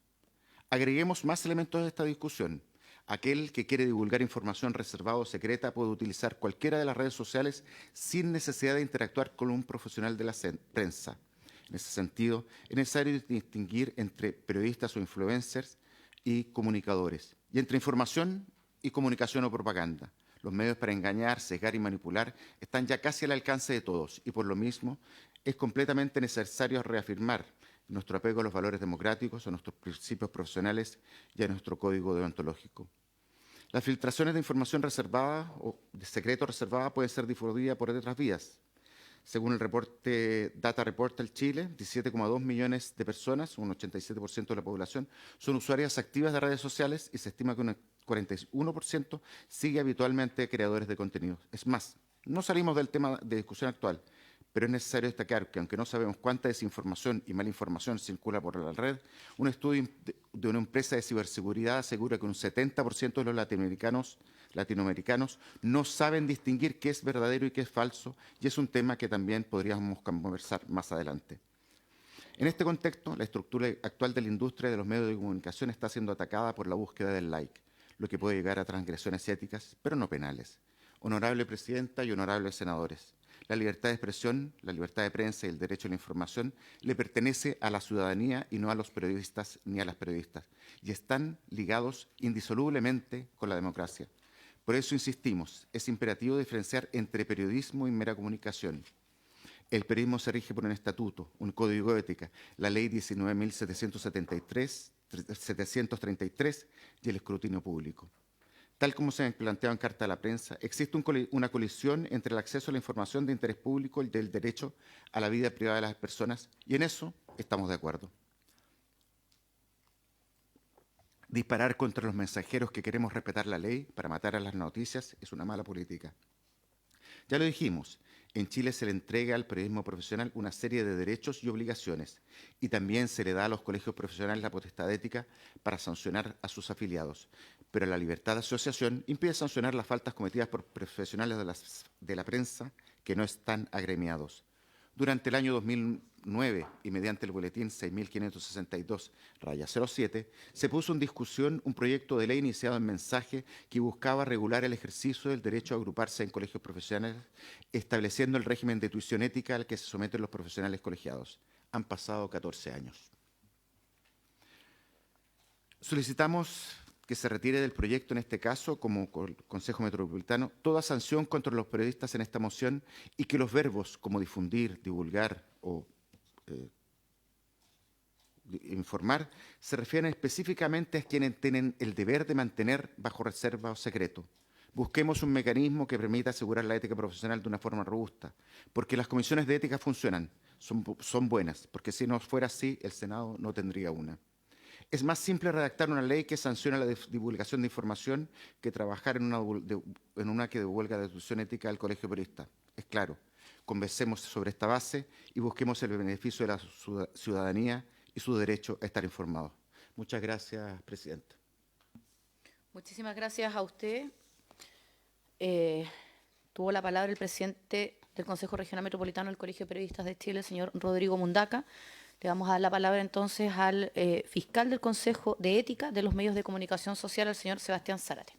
Agreguemos más elementos de esta discusión. Aquel que quiere divulgar información reservada o secreta puede utilizar cualquiera de las redes sociales sin necesidad de interactuar con un profesional de la prensa. En ese sentido, es necesario distinguir entre periodistas o influencers y comunicadores, y entre información y comunicación o propaganda. Los medios para engañar, sesgar y manipular están ya casi al alcance de todos, y por lo mismo es completamente necesario reafirmar nuestro apego a los valores democráticos, a nuestros principios profesionales y a nuestro código deontológico. Las filtraciones de información reservada o de secreto reservada pueden ser difundidas por otras vías. Según el reporte Data Reportal Chile, 17,2 millones de personas, un 87% de la población, son usuarias activas de redes sociales y se estima que un 41% sigue habitualmente creadores de contenido. Es más, no salimos del tema de discusión actual, pero es necesario destacar que, aunque no sabemos cuánta desinformación y malinformación circula por la red, un estudio de una empresa de ciberseguridad asegura que un 70% de los latinoamericanos no saben distinguir qué es verdadero y qué es falso, y es un tema que también podríamos conversar más adelante. En este contexto, la estructura actual de la industria de los medios de comunicación está siendo atacada por la búsqueda del like, lo que puede llegar a transgresiones éticas, pero no penales. Honorable Presidenta y honorables senadores, la libertad de expresión, la libertad de prensa y el derecho a la información le pertenece a la ciudadanía y no a los periodistas ni a las periodistas, y están ligados indisolublemente con la democracia. Por eso insistimos, es imperativo diferenciar entre periodismo y mera comunicación. El periodismo se rige por un estatuto, un código de ética, la ley 19.733 y el escrutinio público. Tal como se ha planteado en Carta a la Prensa, existe una colisión entre el acceso a la información de interés público y el derecho a la vida privada de las personas, y en eso estamos de acuerdo. Disparar contra los mensajeros que queremos respetar la ley para matar a las noticias es una mala política. Ya lo dijimos, en Chile se le entrega al periodismo profesional una serie de derechos y obligaciones, y también se le da a los colegios profesionales la potestad ética para sancionar a sus afiliados. Pero la libertad de asociación impide sancionar las faltas cometidas por profesionales de la prensa que no están agremiados. Durante el año 2009 y mediante el boletín 6562-07, se puso en discusión un proyecto de ley iniciado en Mensaje que buscaba regular el ejercicio del derecho a agruparse en colegios profesionales, estableciendo el régimen de tuición ética al que se someten los profesionales colegiados. Han pasado 14 años. Solicitamos que se retire del proyecto, en este caso, como Consejo Metropolitano, toda sanción contra los periodistas en esta moción y que los verbos como difundir, divulgar o informar se refieren específicamente a quienes tienen el deber de mantener bajo reserva o secreto. Busquemos un mecanismo que permita asegurar la ética profesional de una forma robusta, porque las comisiones de ética funcionan, son buenas, porque si no fuera así, el Senado no tendría una. Es más simple redactar una ley que sanciona la divulgación de información que trabajar en una que divulga la institución ética del Colegio Periodista. Es claro, conversemos sobre esta base y busquemos el beneficio de la ciudadanía y su derecho a estar informados. Muchas gracias, Presidenta. Muchísimas gracias a usted. Tuvo la palabra el presidente del Consejo Regional Metropolitano del Colegio de Periodistas de Chile, el señor Rodrigo Mundaca. Le vamos a dar la palabra entonces al fiscal del Consejo de Ética de los Medios de Comunicación Social, el señor Sebastián Zárate.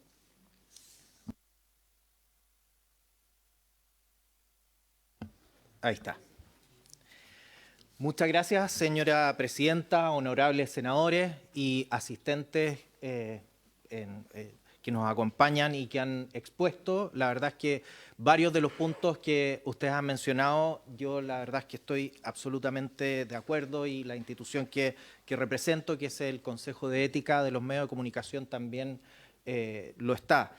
Ahí está. Muchas gracias, señora presidenta, honorables senadores y asistentes que nos acompañan y que han expuesto. La verdad es que varios de los puntos que ustedes han mencionado, yo la verdad es que estoy absolutamente de acuerdo y la institución que represento, que es el Consejo de Ética de los Medios de Comunicación, también lo está.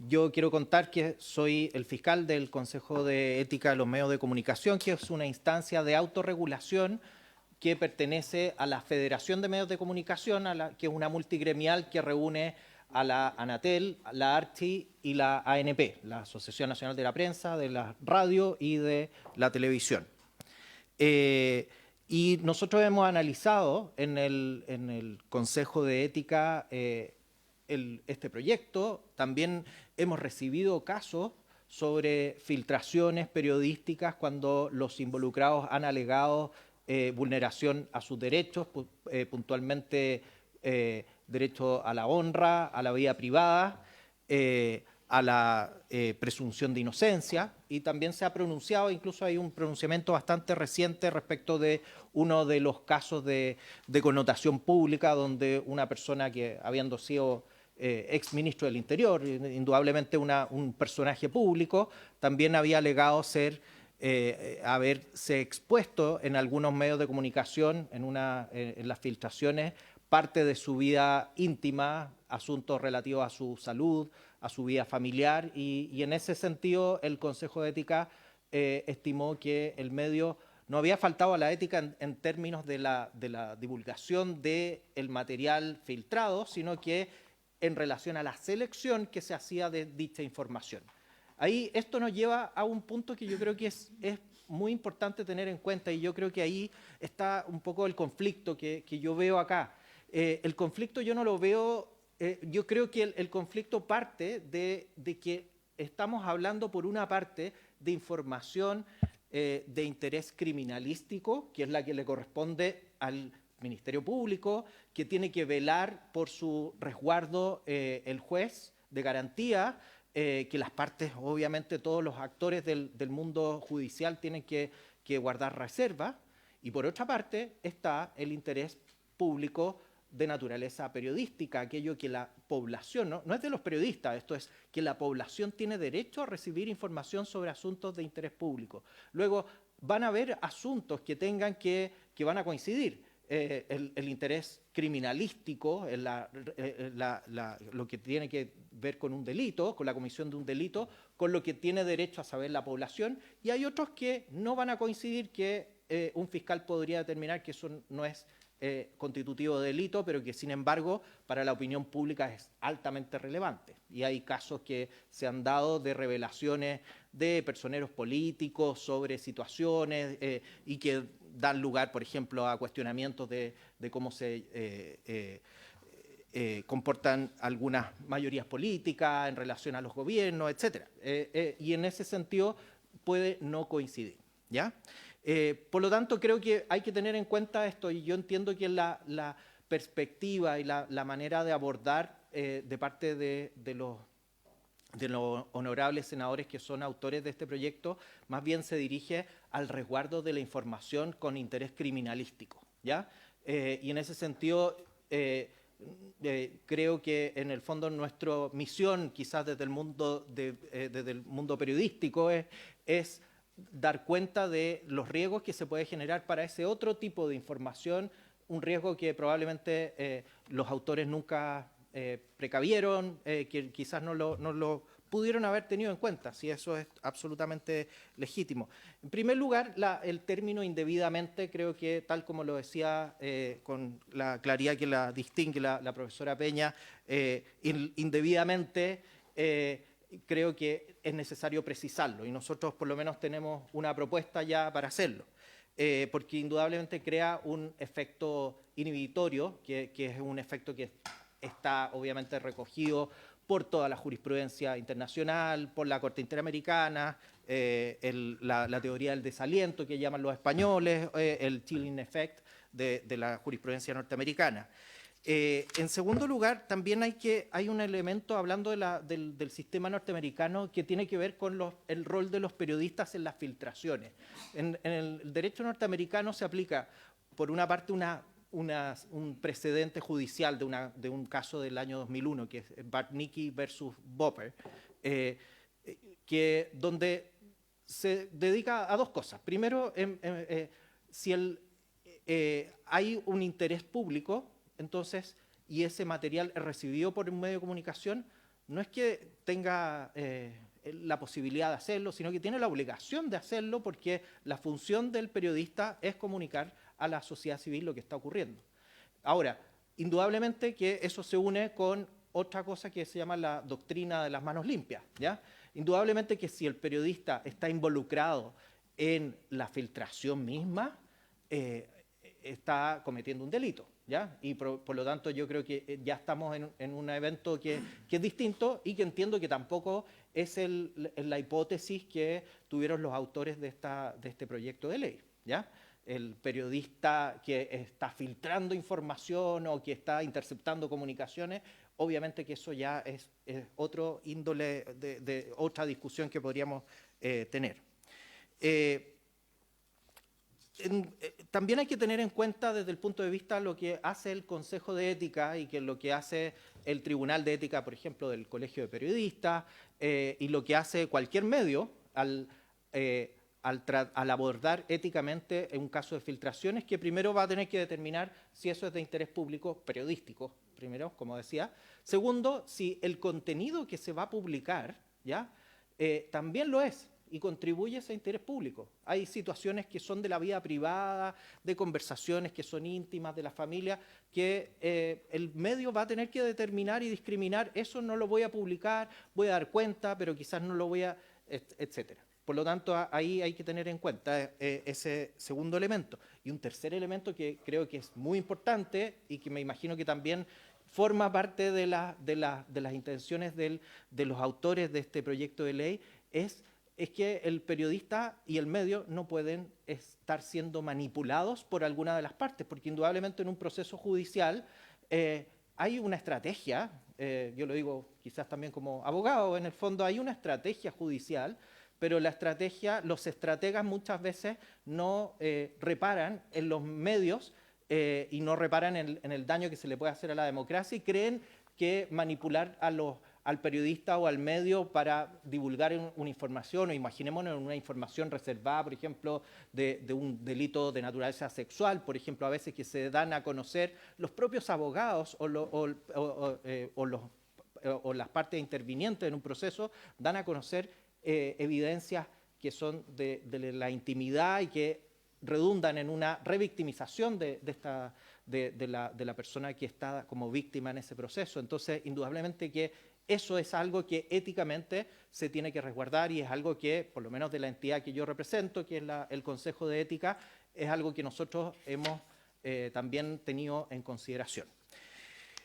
Yo quiero contar que soy el fiscal del Consejo de Ética de los Medios de Comunicación, que es una instancia de autorregulación que pertenece a la Federación de Medios de Comunicación, que es una multigremial que reúne a la ANATEL, la ARCHI y la ANP, la Asociación Nacional de la Prensa, de la Radio y de la Televisión. Y nosotros hemos analizado en el Consejo de Ética este proyecto. También hemos recibido casos sobre filtraciones periodísticas cuando los involucrados han alegado vulneración a sus derechos, puntualmente derecho a la honra, a la vida privada, a la presunción de inocencia, y también se ha pronunciado, incluso hay un pronunciamiento bastante reciente respecto de uno de los casos de connotación pública, donde una persona que, habiendo sido ex ministro del Interior, indudablemente un personaje público, también había alegado haberse expuesto en algunos medios de comunicación, en las filtraciones, parte de su vida íntima, asuntos relativos a su salud, a su vida familiar, y en ese sentido el Consejo de Ética estimó que el medio no había faltado a la ética en términos de la divulgación del material filtrado, sino que en relación a la selección que se hacía de dicha información. Ahí esto nos lleva a un punto que yo creo que es muy importante tener en cuenta, y yo creo que ahí está un poco el conflicto que yo veo acá. El conflicto yo no lo veo, yo creo que el conflicto parte de que estamos hablando por una parte de información de interés criminalístico, que es la que le corresponde al Ministerio Público, que tiene que velar por su resguardo el juez de garantía, que las partes, obviamente todos los actores del mundo judicial tienen que guardar reserva, y por otra parte está el interés público de naturaleza periodística, aquello que la población, no es de los periodistas, esto es que la población tiene derecho a recibir información sobre asuntos de interés público. Luego van a haber asuntos que van a coincidir. El interés criminalístico, lo que tiene que ver con un delito, con la comisión de un delito, con lo que tiene derecho a saber la población, y hay otros que no van a coincidir, que un fiscal podría determinar que eso no es constitutivo de delito, pero que sin embargo para la opinión pública es altamente relevante. Y hay casos que se han dado de revelaciones de personeros políticos sobre situaciones y que dan lugar, por ejemplo, a cuestionamientos de cómo se comportan algunas mayorías políticas en relación a los gobiernos, etcétera. Y en ese sentido puede no coincidir, ¿ya? Por lo tanto, creo que hay que tener en cuenta esto, y yo entiendo que la perspectiva y la manera de abordar de parte de los honorables senadores que son autores de este proyecto, más bien se dirige al resguardo de la información con interés criminalístico, ¿ya? Y en ese sentido, creo que en el fondo nuestra misión, quizás desde el mundo periodístico, es dar cuenta de los riesgos que se puede generar para ese otro tipo de información, un riesgo que probablemente los autores nunca precavieron, que quizás no lo pudieron haber tenido en cuenta, si eso es absolutamente legítimo. En primer lugar, el término indebidamente, creo que tal como lo decía con la claridad que la distingue la profesora Peña, indebidamente creo que es necesario precisarlo y nosotros por lo menos tenemos una propuesta ya para hacerlo. Porque indudablemente crea un efecto inhibitorio, que es un efecto que está obviamente recogido por toda la jurisprudencia internacional, por la Corte Interamericana, la teoría del desaliento que llaman los españoles, el chilling effect de la jurisprudencia norteamericana. En segundo lugar, también hay un elemento, hablando del sistema norteamericano, que tiene que ver con el rol de los periodistas en las filtraciones. En el derecho norteamericano se aplica, por una parte, un precedente judicial de un caso del año 2001, que es Bartnicki versus Bopper, donde se dedica a dos cosas. Primero, si hay un interés público, entonces, y ese material es recibido por un medio de comunicación, no es que tenga la posibilidad de hacerlo, sino que tiene la obligación de hacerlo, porque la función del periodista es comunicar a la sociedad civil lo que está ocurriendo. Ahora, indudablemente que eso se une con otra cosa que se llama la doctrina de las manos limpias, ¿ya? Indudablemente que si el periodista está involucrado en la filtración misma, está cometiendo un delito, ¿ya? Y por lo tanto yo creo que ya estamos en un evento que es distinto y que entiendo que tampoco es la hipótesis que tuvieron los autores de este proyecto de ley, ¿ya? El periodista que está filtrando información o que está interceptando comunicaciones, obviamente que eso ya es otro índole de otra discusión que podríamos tener. También hay que tener en cuenta desde el punto de vista lo que hace el Consejo de Ética y que lo que hace el Tribunal de Ética, por ejemplo, del Colegio de Periodistas, y lo que hace cualquier medio al abordar éticamente un caso de filtraciones, que primero va a tener que determinar si eso es de interés público periodístico, primero, como decía. Segundo, si el contenido que se va a publicar, ¿ya? También lo es y contribuye a ese interés público. Hay situaciones que son de la vida privada, de conversaciones que son íntimas de la familia, que el medio va a tener que determinar y discriminar. Eso no lo voy a publicar, voy a dar cuenta, pero quizás no lo voy a, etcétera. Por lo tanto, ahí hay que tener en cuenta ese segundo elemento. Y un tercer elemento que creo que es muy importante y que me imagino que también forma parte de las intenciones de los autores de este proyecto de ley, es que el periodista y el medio no pueden estar siendo manipulados por alguna de las partes, porque indudablemente en un proceso judicial hay una estrategia, yo lo digo quizás también como abogado, en el fondo hay una estrategia judicial, pero los estrategas muchas veces no reparan en los medios y no reparan en el daño que se le puede hacer a la democracia y creen que manipular al periodista o al medio para divulgar una información, o imaginémonos una información reservada, por ejemplo, de un delito de naturaleza sexual, por ejemplo, a veces que se dan a conocer los propios abogados o las partes intervinientes en un proceso, dan a conocer evidencias que son de la intimidad y que redundan en una revictimización de la persona que está como víctima en ese proceso. Entonces, indudablemente que eso es algo que éticamente se tiene que resguardar y es algo que, por lo menos de la entidad que yo represento, que es el Consejo de Ética, es algo que nosotros hemos también tenido en consideración.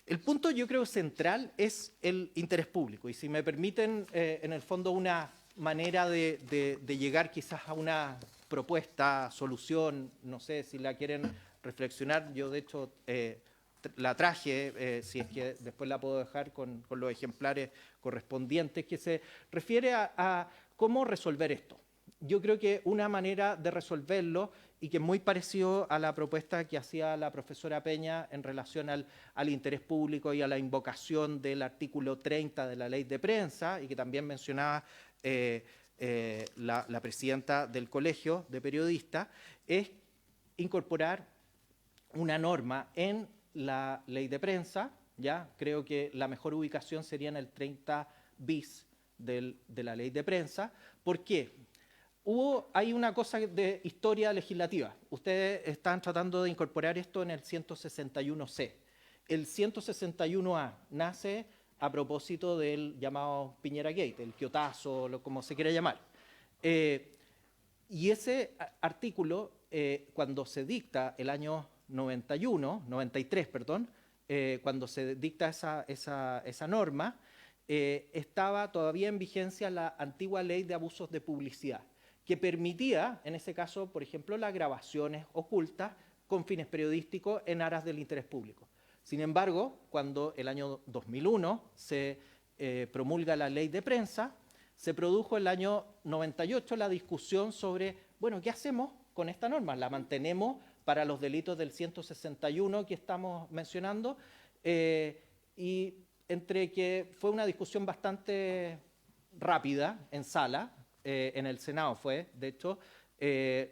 El punto, yo creo, central es el interés público. Y si me permiten, en el fondo, una manera de llegar quizás a una propuesta, solución, no sé si la quieren reflexionar, yo de hecho la traje, si es que después la puedo dejar con los ejemplares correspondientes, que se refiere a cómo resolver esto. Yo creo que una manera de resolverlo y que es muy parecido a la propuesta que hacía la profesora Peña en relación al interés público y a la invocación del artículo 30 de la ley de prensa, y que también mencionaba la presidenta del Colegio de Periodistas, es incorporar una norma en la ley de prensa. Ya creo que la mejor ubicación sería en el 30 bis de la ley de prensa. ¿Por qué? Hay una cosa de historia legislativa. Ustedes están tratando de incorporar esto en el 161C. El 161A nace a propósito del llamado Piñera Gate, el quiotazo, como se quiera llamar. Y ese artículo, cuando se dicta el año 93, cuando se dicta esa norma, estaba todavía en vigencia la antigua ley de abusos de publicidad, que permitía, en ese caso, por ejemplo, las grabaciones ocultas con fines periodísticos en aras del interés público. Sin embargo, cuando el año 2001 se promulga la ley de prensa, se produjo el año 98 la discusión sobre, bueno, ¿qué hacemos con esta norma? ¿La mantenemos para los delitos del 161 que estamos mencionando? Y entre que fue una discusión bastante rápida en sala, en el Senado fue, de hecho,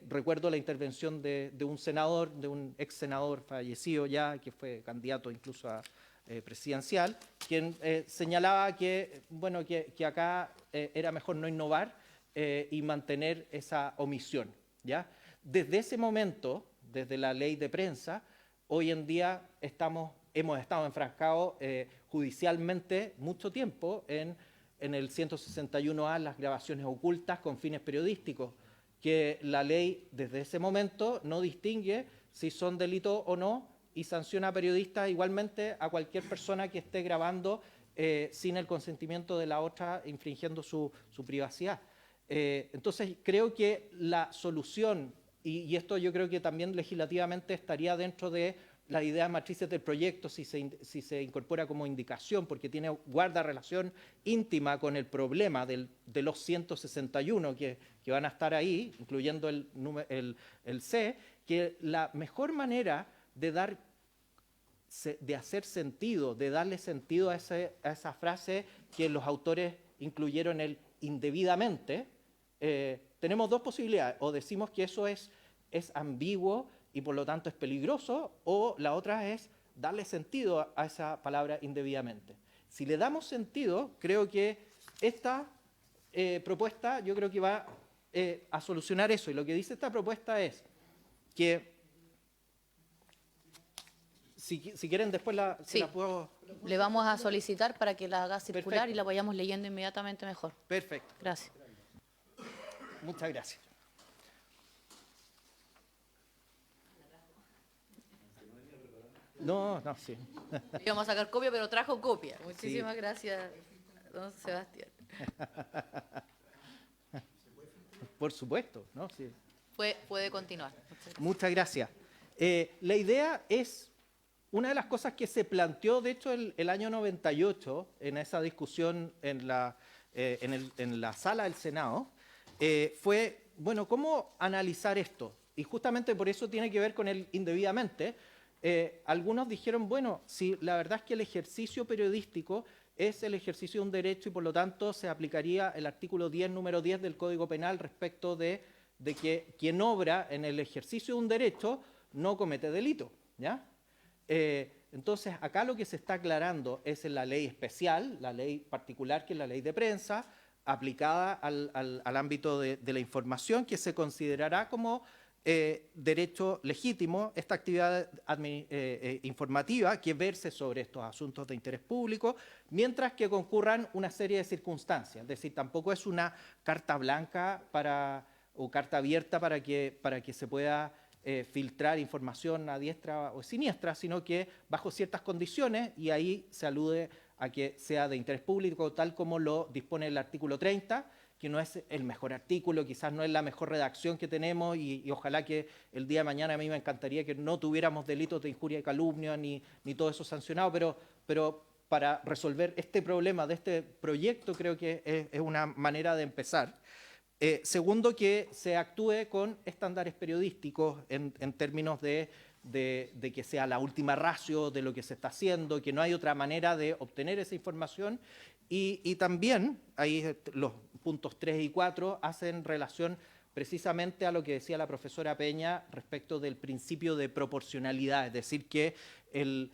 recuerdo la intervención de un senador, de un ex senador fallecido ya, que fue candidato incluso a presidencial, quien señalaba que, bueno, que acá era mejor no innovar y mantener esa omisión, ¿ya? Desde ese momento, desde la ley de prensa, hoy en día hemos estado enfrascados judicialmente mucho tiempo en el 161A, las grabaciones ocultas con fines periodísticos, que la ley desde ese momento no distingue si son delitos o no y sanciona a periodistas igualmente a cualquier persona que esté grabando sin el consentimiento de la otra, infringiendo su privacidad. Entonces, creo que la solución, y esto yo creo que también legislativamente estaría dentro de las ideas matrices del proyecto si se incorpora como indicación, porque guarda relación íntima con el problema de los 161 que van a estar ahí, incluyendo el C, que la mejor manera de hacer sentido, de darle sentido a esa frase que los autores incluyeron el indebidamente, tenemos dos posibilidades: o decimos que eso es ambiguo y por lo tanto es peligroso, o la otra es darle sentido a esa palabra indebidamente. Si le damos sentido, creo que esta propuesta yo creo que va a solucionar eso. Y lo que dice esta propuesta es que, si quieren después sí, la puedo... Le vamos a solicitar para que la haga circular. Perfecto. Y la vayamos leyendo inmediatamente mejor. Perfecto. Gracias. Muchas gracias. No, sí. Íbamos a sacar copia, pero trajo copia. Muchísimas gracias, don Sebastián. Por supuesto, ¿no? Sí. Puede continuar. Muchas gracias. La idea es, una de las cosas que se planteó, de hecho, el año 98, en esa discusión en la sala del Senado, fue, bueno, ¿cómo analizar esto? Y justamente por eso tiene que ver con el indebidamente. Algunos dijeron, bueno, si la verdad es que el ejercicio periodístico es el ejercicio de un derecho y por lo tanto se aplicaría el artículo 10, número 10 del Código Penal respecto de que quien obra en el ejercicio de un derecho no comete delito, ¿ya? Entonces, acá lo que se está aclarando es en la ley especial, la ley particular que es la ley de prensa, aplicada al ámbito de la información, que se considerará como derecho legítimo esta actividad informativa que verse sobre estos asuntos de interés público, mientras que concurran una serie de circunstancias. Es decir, tampoco es una carta blanca o carta abierta para que se pueda filtrar información a diestra o siniestra, sino que bajo ciertas condiciones, y ahí se alude a que sea de interés público, tal como lo dispone el artículo 30, que no es el mejor artículo, quizás no es la mejor redacción que tenemos, y ojalá que el día de mañana a mí me encantaría que no tuviéramos delitos de injuria y calumnia ni todo eso sancionado, pero para resolver este problema de este proyecto creo que es una manera de empezar. Segundo, que se actúe con estándares periodísticos en términos de que sea la última ratio de lo que se está haciendo, que no hay otra manera de obtener esa información. Y también, ahí los puntos 3 y 4 hacen relación precisamente a lo que decía la profesora Peña respecto del principio de proporcionalidad, es decir, que el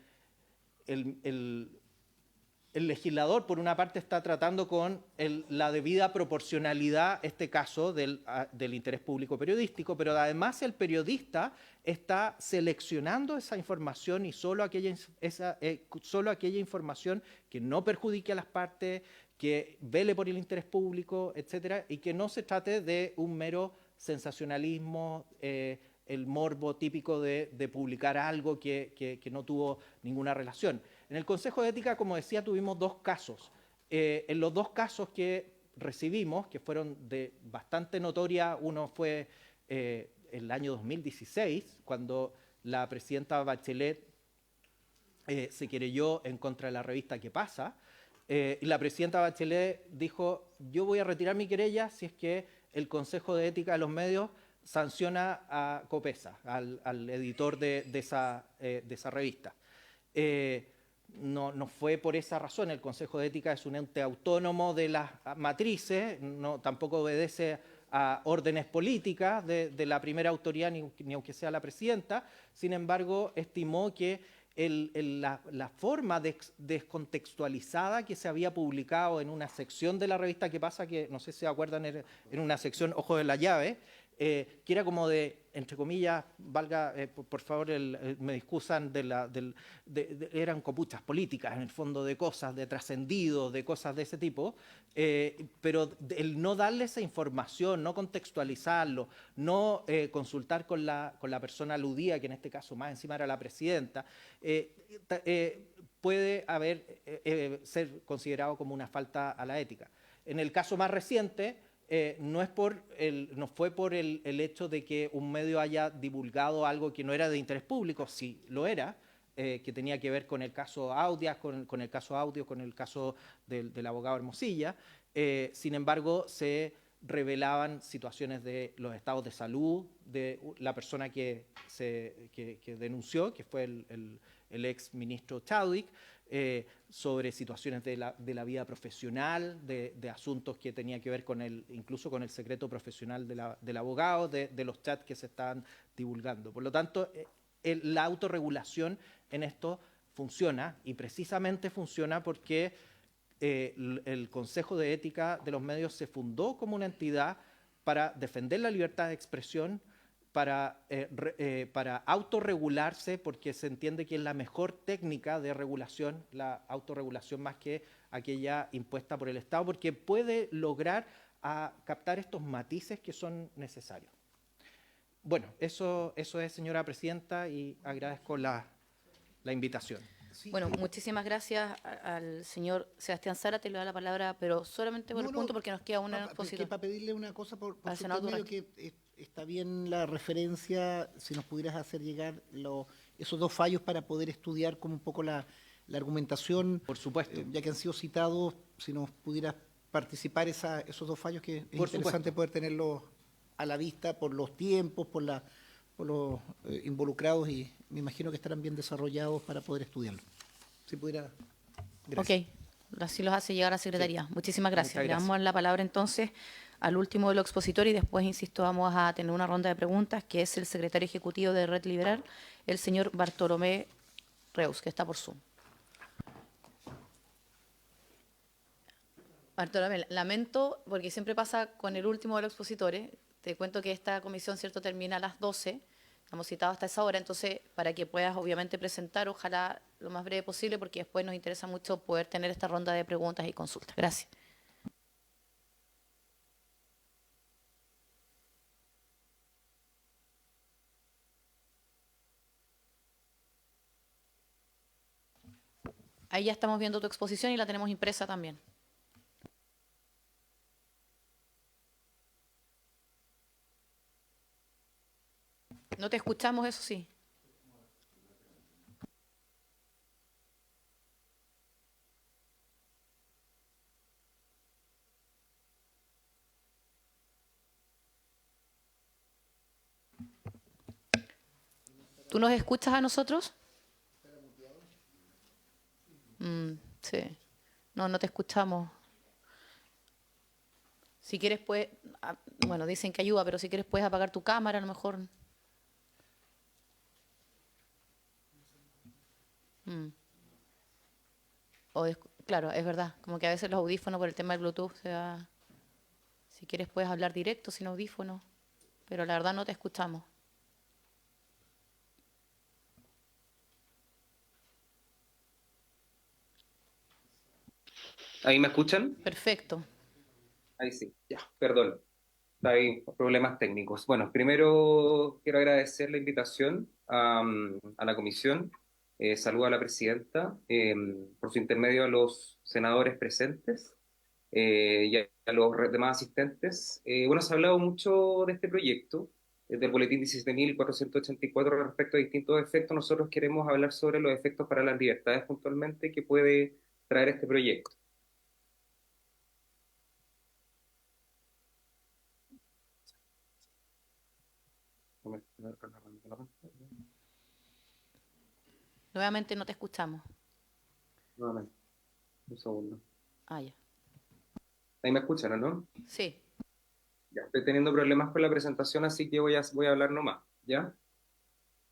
legislador, por una parte, está tratando con la debida proporcionalidad, este caso, del interés público periodístico, pero además el periodista está seleccionando esa información y solo aquella información que no perjudique a las partes, que vele por el interés público, etcétera, y que no se trate de un mero sensacionalismo, el morbo típico de publicar algo que no tuvo ninguna relación. En el Consejo de Ética, como decía, tuvimos 2 casos. En los 2 casos que recibimos, que fueron de bastante notoria, uno fue el año 2016, cuando la presidenta Bachelet se querelló en contra de la revista ¿Qué pasa? Y la presidenta Bachelet dijo, yo voy a retirar mi querella si es que el Consejo de Ética de los Medios sanciona a Copesa, al editor de esa revista. No fue por esa razón. El Consejo de Ética es un ente autónomo de las matrices, tampoco obedece a órdenes políticas de la primera autoridad, ni aunque sea la presidenta. Sin embargo, estimó que la forma descontextualizada que se había publicado en una sección de la revista ¿Qué pasa? Que no sé si se acuerdan, en una sección Ojo de la Llave, que era como de, entre comillas, valga, por favor, me excusan, eran copuchas políticas, en el fondo, de cosas, de trascendido, de cosas de ese tipo, pero el no darle esa información, no contextualizarlo, no consultar con la persona aludida, que en este caso más encima era la presidenta, puede ser considerado como una falta a la ética. En el caso más reciente, no fue por el hecho de que un medio haya divulgado algo que no era de interés público, sí lo era, que tenía que ver con el caso Audias, con el caso del abogado Hermosilla. Sin embargo, se revelaban situaciones de los estados de salud de la persona que denunció, que fue el ex ministro Chadwick, sobre situaciones de la vida profesional, de asuntos que tenían que ver incluso con el secreto profesional del abogado, de los chats que se estaban divulgando. Por lo tanto, la autorregulación en esto funciona, y precisamente funciona porque el Consejo de Ética de los Medios se fundó como una entidad para defender la libertad de expresión, para autorregularse, porque se entiende que es la mejor técnica de regulación, la autorregulación, más que aquella impuesta por el Estado, porque puede lograr captar estos matices que son necesarios. Bueno, eso es, señora presidenta, y agradezco la invitación. Sí, Bueno, muchísimas gracias al señor Sebastián Zárate, te le doy la palabra, pero solamente por el punto, porque nos queda una exposición. para pedirle una cosa por Al su senador medio, Durán. que está bien la referencia, si nos pudieras hacer llegar esos 2 fallos para poder estudiar como un poco la argumentación. Por supuesto. Ya que han sido citados, si nos pudieras participar esos 2 fallos, que es Por interesante supuesto. poder tenerlos a la vista por los tiempos, por los involucrados, y me imagino que estarán bien desarrollados para poder estudiarlo. Si pudiera. Gracias. Ok, así los hace llegar a Secretaría. Muchísimas gracias. Muchas Le gracias. damos la palabra entonces al último de los expositores, y después, insisto, vamos a tener una ronda de preguntas, que es el secretario ejecutivo de Red Liberal, el señor Bartolomé Reus, que está por Zoom. Bartolomé, lamento, porque siempre pasa con el último de los expositores. Te cuento que esta comisión, cierto, termina a las 12. Estamos citados hasta esa hora, entonces, para que puedas obviamente presentar, ojalá lo más breve posible, porque después nos interesa mucho poder tener esta ronda de preguntas y consultas. Gracias. Ahí ya estamos viendo tu exposición y la tenemos impresa también. No te escuchamos, eso sí. ¿Tú nos escuchas a nosotros? Sí. No, no te escuchamos. Si quieres, puedes... Bueno, dicen que ayuda, pero si quieres puedes apagar tu cámara, a lo mejor. Claro, es verdad. Como que a veces los audífonos por el tema del Bluetooth se va... Si quieres puedes hablar directo sin audífono, pero la verdad no te escuchamos. ¿Ahí me escuchan? Perfecto. Ahí sí, ya, perdón. Hay problemas técnicos. Bueno, primero quiero agradecer la invitación a la comisión. Saludo a la presidenta, por su intermedio a los senadores presentes y a los demás asistentes. Bueno, se ha hablado mucho de este proyecto, del boletín 17.484 respecto a distintos efectos. Nosotros queremos hablar sobre los efectos para las libertades puntualmente que puede traer este proyecto. Nuevamente no te escuchamos. Nuevamente, un segundo. Ya. Ahí me escuchan, ¿o no? Sí. Ya, estoy teniendo problemas con la presentación, así que voy a hablar nomás, ¿ya?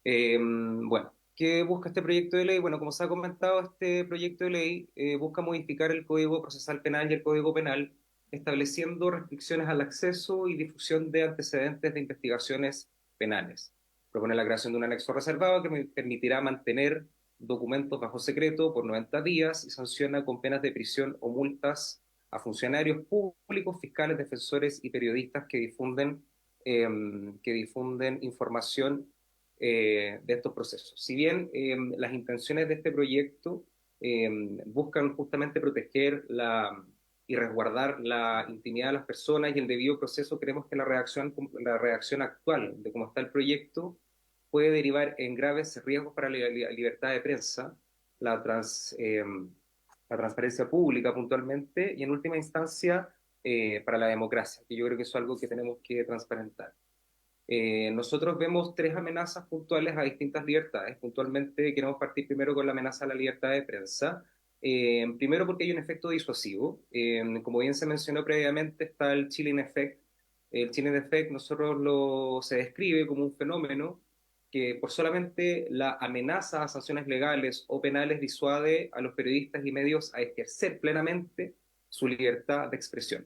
Bueno, ¿qué busca este proyecto de ley? Bueno, como se ha comentado, este proyecto de ley busca modificar el Código Procesal Penal y el Código Penal, estableciendo restricciones al acceso y difusión de antecedentes de investigaciones penales. Propone la creación de un anexo reservado que permitirá mantener documentos bajo secreto por 90 días y sanciona con penas de prisión o multas a funcionarios públicos, fiscales, defensores y periodistas que difunden información de estos procesos. Si bien las intenciones de este proyecto buscan justamente proteger y resguardar la intimidad de las personas y el debido proceso, creemos que la reacción actual de cómo está el proyecto puede derivar en graves riesgos para la libertad de prensa, la transparencia pública puntualmente y en última instancia para la democracia, que yo creo que eso es algo que tenemos que transparentar. Nosotros vemos tres amenazas puntuales a distintas libertades. Puntualmente queremos partir primero con la amenaza a la libertad de prensa. Primero porque hay un efecto disuasivo. Como bien se mencionó previamente, está el chilling effect. El chilling effect se describe como un fenómeno que por solamente la amenaza a sanciones legales o penales disuade a los periodistas y medios a ejercer plenamente su libertad de expresión.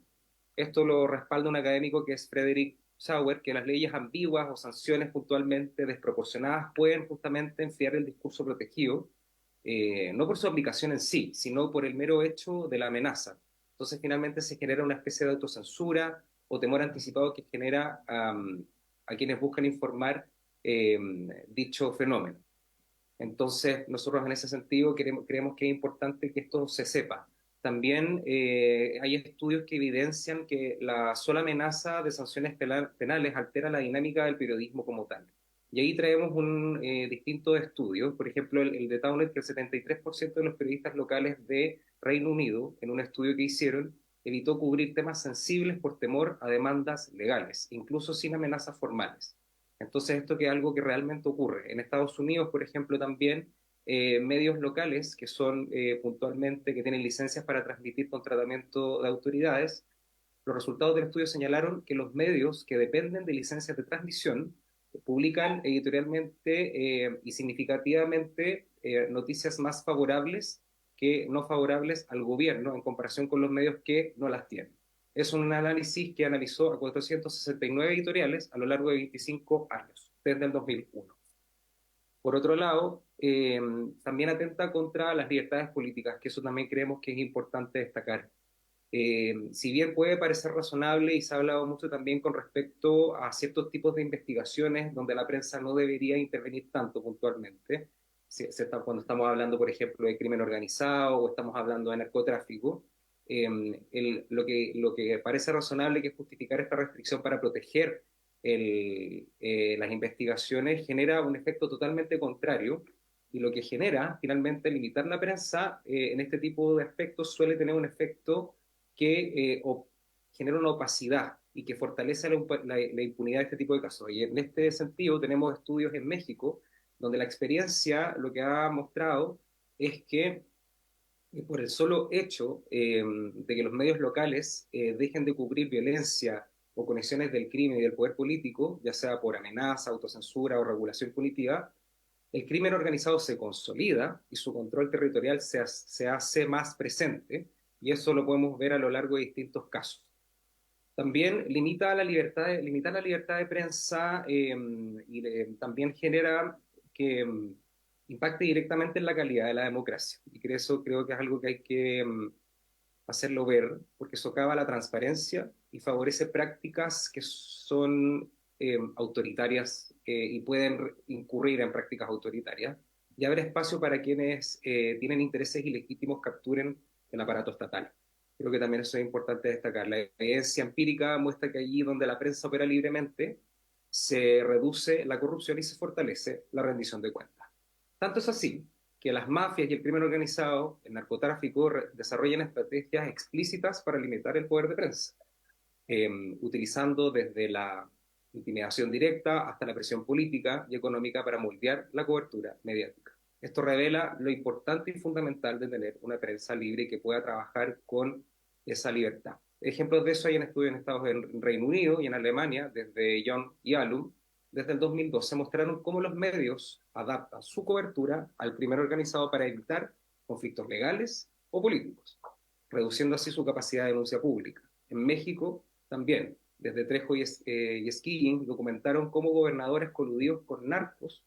Esto lo respalda un académico que es Frederick Sauer, que las leyes ambiguas o sanciones puntualmente desproporcionadas pueden justamente enfriar el discurso protegido, no por su aplicación en sí, sino por el mero hecho de la amenaza. Entonces finalmente se genera una especie de autocensura o temor anticipado que genera a quienes buscan informar dicho fenómeno. Entonces nosotros en ese sentido creemos que es importante que esto se sepa. También hay estudios que evidencian que la sola amenaza de sanciones penales altera la dinámica del periodismo como tal. Y ahí traemos distintos estudios, por ejemplo el de Towner, que el 73% de los periodistas locales de Reino Unido, en un estudio que hicieron, evitó cubrir temas sensibles por temor a demandas legales, incluso sin amenazas formales. Entonces esto que es algo que realmente ocurre. En Estados Unidos, por ejemplo, también medios locales que son puntualmente, que tienen licencias para transmitir con tratamiento de autoridades, los resultados del estudio señalaron que los medios que dependen de licencias de transmisión publican editorialmente y significativamente noticias más favorables que no favorables al gobierno en comparación con los medios que no las tienen. Es un análisis que analizó a 469 editoriales a lo largo de 25 años, desde el 2001. Por otro lado, también atenta contra las libertades políticas, que eso también creemos que es importante destacar. Si bien puede parecer razonable y se ha hablado mucho también con respecto a ciertos tipos de investigaciones donde la prensa no debería intervenir tanto puntualmente, cuando estamos hablando, por ejemplo, de crimen organizado o estamos hablando de narcotráfico, lo que parece razonable que es justificar esta restricción para proteger las investigaciones genera un efecto totalmente contrario y lo que genera finalmente limitar la prensa en este tipo de aspectos suele tener un efecto que genera una opacidad y que fortalece la impunidad de este tipo de casos. Y en este sentido tenemos estudios en México donde la experiencia lo que ha mostrado es que por el solo hecho de que los medios locales dejen de cubrir violencia o conexiones del crimen y del poder político, ya sea por amenaza, autocensura o regulación punitiva, el crimen organizado se consolida y su control territorial se hace más presente, y eso lo podemos ver a lo largo de distintos casos. También limita la libertad de prensa también genera que impacte directamente en la calidad de la democracia. Y eso creo que es algo que hay que hacerlo ver, porque socava la transparencia y favorece prácticas que son autoritarias y pueden incurrir en prácticas autoritarias, y abre espacio para quienes tienen intereses ilegítimos capturen el aparato estatal. Creo que también eso es importante destacar. La evidencia empírica muestra que allí donde la prensa opera libremente, se reduce la corrupción y se fortalece la rendición de cuentas. Tanto es así que las mafias y el crimen organizado, el narcotráfico, desarrollan estrategias explícitas para limitar el poder de prensa, utilizando desde la intimidación directa hasta la presión política y económica para moldear la cobertura mediática. Esto revela lo importante y fundamental de tener una prensa libre que pueda trabajar con esa libertad. Ejemplos de eso hay en estudios en Estados Unidos, en Reino Unido y en Alemania, desde Young y Alum. Desde el 2012 mostraron cómo los medios adaptan su cobertura al crimen organizado para evitar conflictos legales o políticos, reduciendo así su capacidad de denuncia pública. En México también, desde Trejo y Esquillín, documentaron cómo gobernadores coludidos con narcos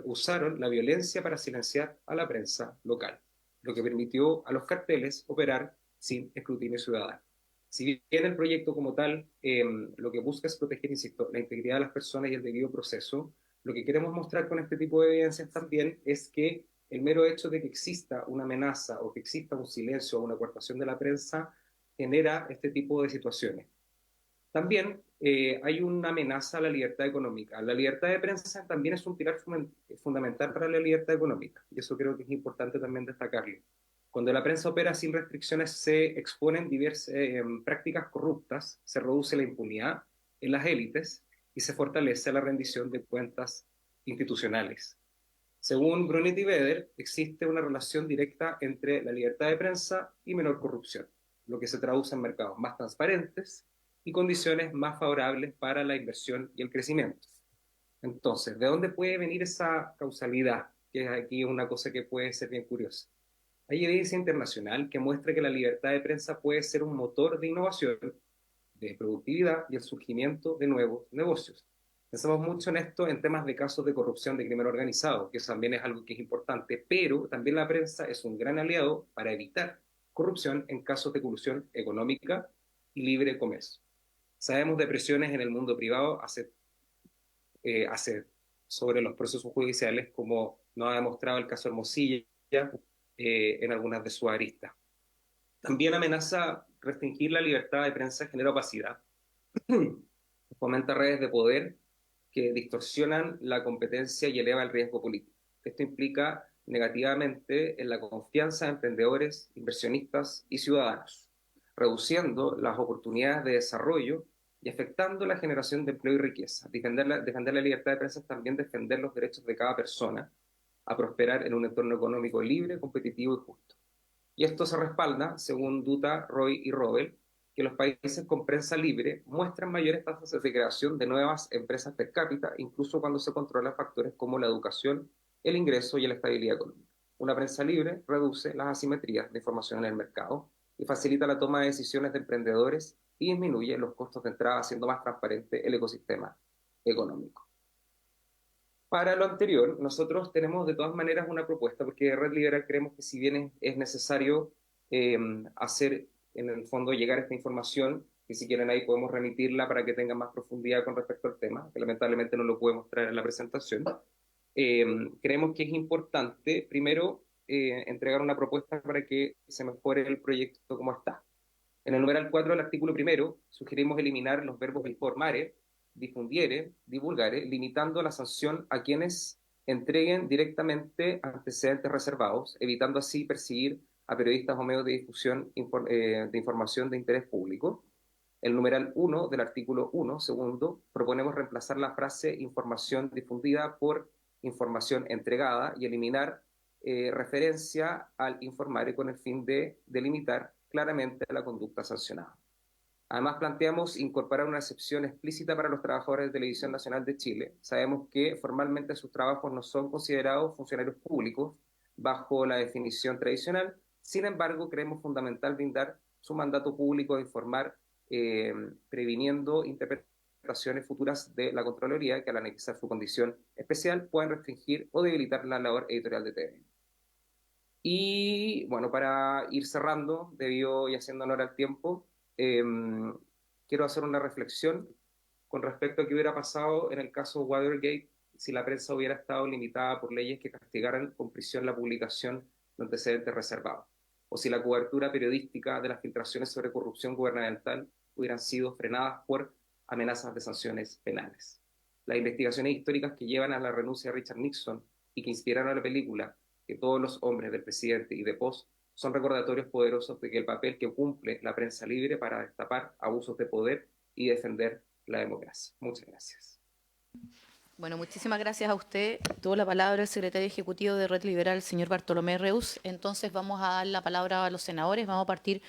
usaron la violencia para silenciar a la prensa local, lo que permitió a los carteles operar sin escrutinio ciudadano. Si bien el proyecto como tal lo que busca es proteger, insisto, la integridad de las personas y el debido proceso, lo que queremos mostrar con este tipo de evidencias también es que el mero hecho de que exista una amenaza o que exista un silencio o una coartación de la prensa genera este tipo de situaciones. También hay una amenaza a la libertad económica. La libertad de prensa también es un pilar fundamental para la libertad económica, y eso creo que es importante también destacarlo. Cuando la prensa opera sin restricciones se exponen diversas prácticas corruptas, se reduce la impunidad en las élites y se fortalece la rendición de cuentas institucionales. Según Brunet y Vedder, existe una relación directa entre la libertad de prensa y menor corrupción, lo que se traduce en mercados más transparentes y condiciones más favorables para la inversión y el crecimiento. Entonces, ¿de dónde puede venir esa causalidad? Que es aquí una cosa que puede ser bien curiosa. Hay evidencia internacional que muestra que la libertad de prensa puede ser un motor de innovación, de productividad y el surgimiento de nuevos negocios. Pensamos mucho en esto en temas de casos de corrupción, de crimen organizado, que también es algo que es importante, pero también la prensa es un gran aliado para evitar corrupción en casos de colusión económica y libre comercio. Sabemos de presiones en el mundo privado sobre los procesos judiciales, como nos ha demostrado el caso Hermosilla en algunas de sus aristas. También amenaza restringir la libertad de prensa, genera opacidad, fomenta redes de poder que distorsionan la competencia y eleva el riesgo político. Esto implica negativamente en la confianza de emprendedores, inversionistas y ciudadanos, reduciendo las oportunidades de desarrollo y afectando la generación de empleo y riqueza. Defender la libertad de prensa es también defender los derechos de cada persona a prosperar en un entorno económico libre, competitivo y justo. Y esto se respalda, según Duta, Roy y Robel, que los países con prensa libre muestran mayores tasas de creación de nuevas empresas per cápita, incluso cuando se controlan factores como la educación, el ingreso y la estabilidad económica. Una prensa libre reduce las asimetrías de información en el mercado y facilita la toma de decisiones de emprendedores y disminuye los costos de entrada, haciendo más transparente el ecosistema económico. Para lo anterior, nosotros tenemos de todas maneras una propuesta, porque Red Liberal creemos que si bien es necesario hacer, en el fondo, llegar esta información, que si quieren ahí podemos remitirla para que tengan más profundidad con respecto al tema, que lamentablemente no lo puedo mostrar en la presentación, creemos que es importante, primero, entregar una propuesta para que se mejore el proyecto como está. En el numeral 4 del artículo primero, sugerimos eliminar los verbos informare, difundiere, divulgare, limitando la sanción a quienes entreguen directamente antecedentes reservados, evitando así perseguir a periodistas o medios de difusión de información de interés público. El numeral 1 del artículo 1, segundo, proponemos reemplazar la frase información difundida por información entregada y eliminar referencia al informar y con el fin de delimitar claramente la conducta sancionada. Además, planteamos incorporar una excepción explícita para los trabajadores de Televisión Nacional de Chile. Sabemos que formalmente sus trabajos no son considerados funcionarios públicos bajo la definición tradicional. Sin embargo, creemos fundamental brindar su mandato público de informar, previniendo interpretaciones futuras de la Contraloría que al anexar su condición especial puedan restringir o debilitar la labor editorial de TVN. Y bueno, para ir cerrando, debido y haciendo honor al tiempo, quiero hacer una reflexión con respecto a qué hubiera pasado en el caso Watergate si la prensa hubiera estado limitada por leyes que castigaran con prisión la publicación de antecedentes reservados, o si la cobertura periodística de las filtraciones sobre corrupción gubernamental hubieran sido frenadas por amenazas de sanciones penales. Las investigaciones históricas que llevan a la renuncia de Richard Nixon y que inspiraron a la película que todos los hombres del presidente y de Post son recordatorios poderosos de que el papel que cumple la prensa libre para destapar abusos de poder y defender la democracia. Muchas gracias. Bueno, muchísimas gracias a usted. Tuvo la palabra el secretario ejecutivo de Red Liberal, el señor Bartolomé Reus. Entonces vamos a dar la palabra a los senadores. Vamos a partir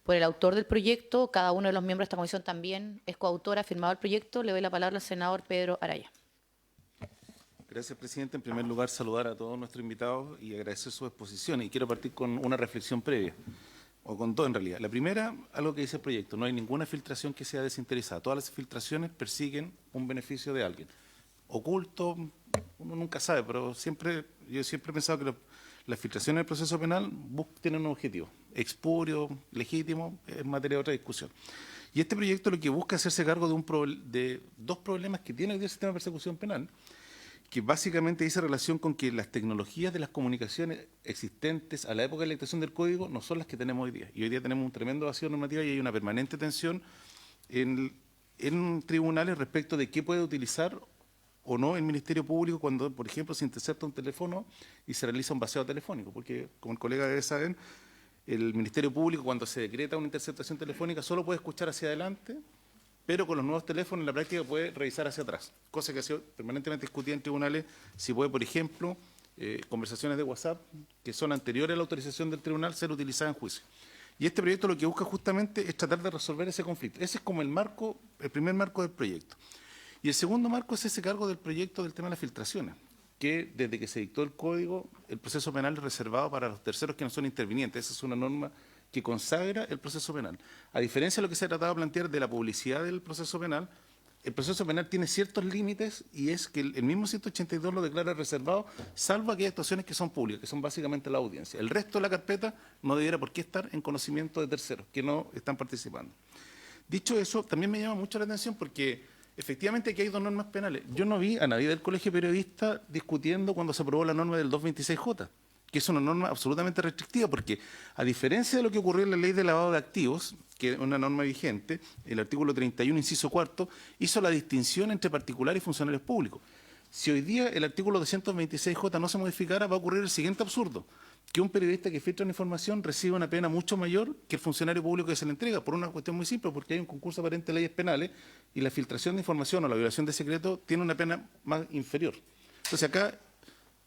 por el autor del proyecto. Cada uno de los miembros de esta comisión también es coautor, ha firmado el proyecto. Le doy la palabra al senador Pedro Araya. Gracias, presidente. En primer lugar, saludar a todos nuestros invitados y agradecer su exposición. Y quiero partir con una reflexión previa, o con dos en realidad. La primera, algo que dice el proyecto, no hay ninguna filtración que sea desinteresada. Todas las filtraciones persiguen un beneficio de alguien. Oculto, uno nunca sabe, pero yo siempre he pensado que las filtraciones del proceso penal tienen un objetivo, expurio, legítimo, es materia de otra discusión. Y este proyecto lo que busca es hacerse cargo de dos problemas que tiene hoy día el sistema de persecución penal, que básicamente dice relación con que las tecnologías de las comunicaciones existentes a la época de la dictación del Código no son las que tenemos hoy día. Y hoy día tenemos un tremendo vacío normativo y hay una permanente tensión en tribunales respecto de qué puede utilizar o no el Ministerio Público cuando, por ejemplo, se intercepta un teléfono y se realiza un vacío telefónico. Porque, como el colega debe saber, el Ministerio Público, cuando se decreta una interceptación telefónica, solo puede escuchar hacia adelante, pero con los nuevos teléfonos en la práctica puede revisar hacia atrás, cosa que ha sido permanentemente discutida en tribunales, si puede, por ejemplo, conversaciones de WhatsApp que son anteriores a la autorización del tribunal ser utilizadas en juicio. Y este proyecto lo que busca justamente es tratar de resolver ese conflicto. Ese es como el primer marco del proyecto. Y el segundo marco es ese cargo del proyecto del tema de las filtraciones, que desde que se dictó el Código, el proceso penal es reservado para los terceros que no son intervinientes. Esa es una norma que consagra el proceso penal. A diferencia de lo que se ha tratado de plantear de la publicidad del proceso penal, el proceso penal tiene ciertos límites y es que el mismo 182 lo declara reservado, salvo aquellas actuaciones que son públicas, que son básicamente la audiencia. El resto de la carpeta no debiera por qué estar en conocimiento de terceros que no están participando. Dicho eso, también me llama mucho la atención porque efectivamente aquí hay dos normas penales. Yo no vi a nadie del Colegio Periodista discutiendo cuando se aprobó la norma del 226J, que es una norma absolutamente restrictiva, porque a diferencia de lo que ocurrió en la ley de lavado de activos, que es una norma vigente, el artículo 31, inciso cuarto, hizo la distinción entre particulares y funcionarios públicos. Si hoy día el artículo 226J no se modificara, va a ocurrir el siguiente absurdo, que un periodista que filtra una información recibe una pena mucho mayor que el funcionario público que se le entrega, por una cuestión muy simple, porque hay un concurso aparente de leyes penales y la filtración de información o la violación de secreto tiene una pena más inferior. Entonces acá,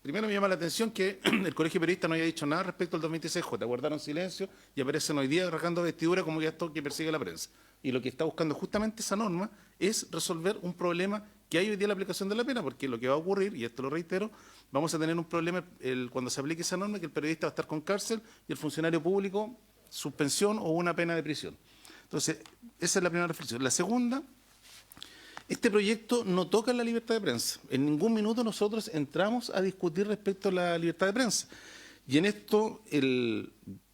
primero me llama la atención que el Colegio Periodista no haya dicho nada respecto al 226J, guardaron silencio y aparecen hoy día rasgando vestidura como ya esto que persigue la prensa. Y lo que está buscando justamente esa norma es resolver un problema que hay hoy día en la aplicación de la pena, porque lo que va a ocurrir, y esto lo reitero, vamos a tener un problema cuando se aplique esa norma, que el periodista va a estar con cárcel y el funcionario público suspensión o una pena de prisión. Entonces, esa es la primera reflexión. La segunda, este proyecto no toca la libertad de prensa. En ningún minuto nosotros entramos a discutir respecto a la libertad de prensa. Y en esto,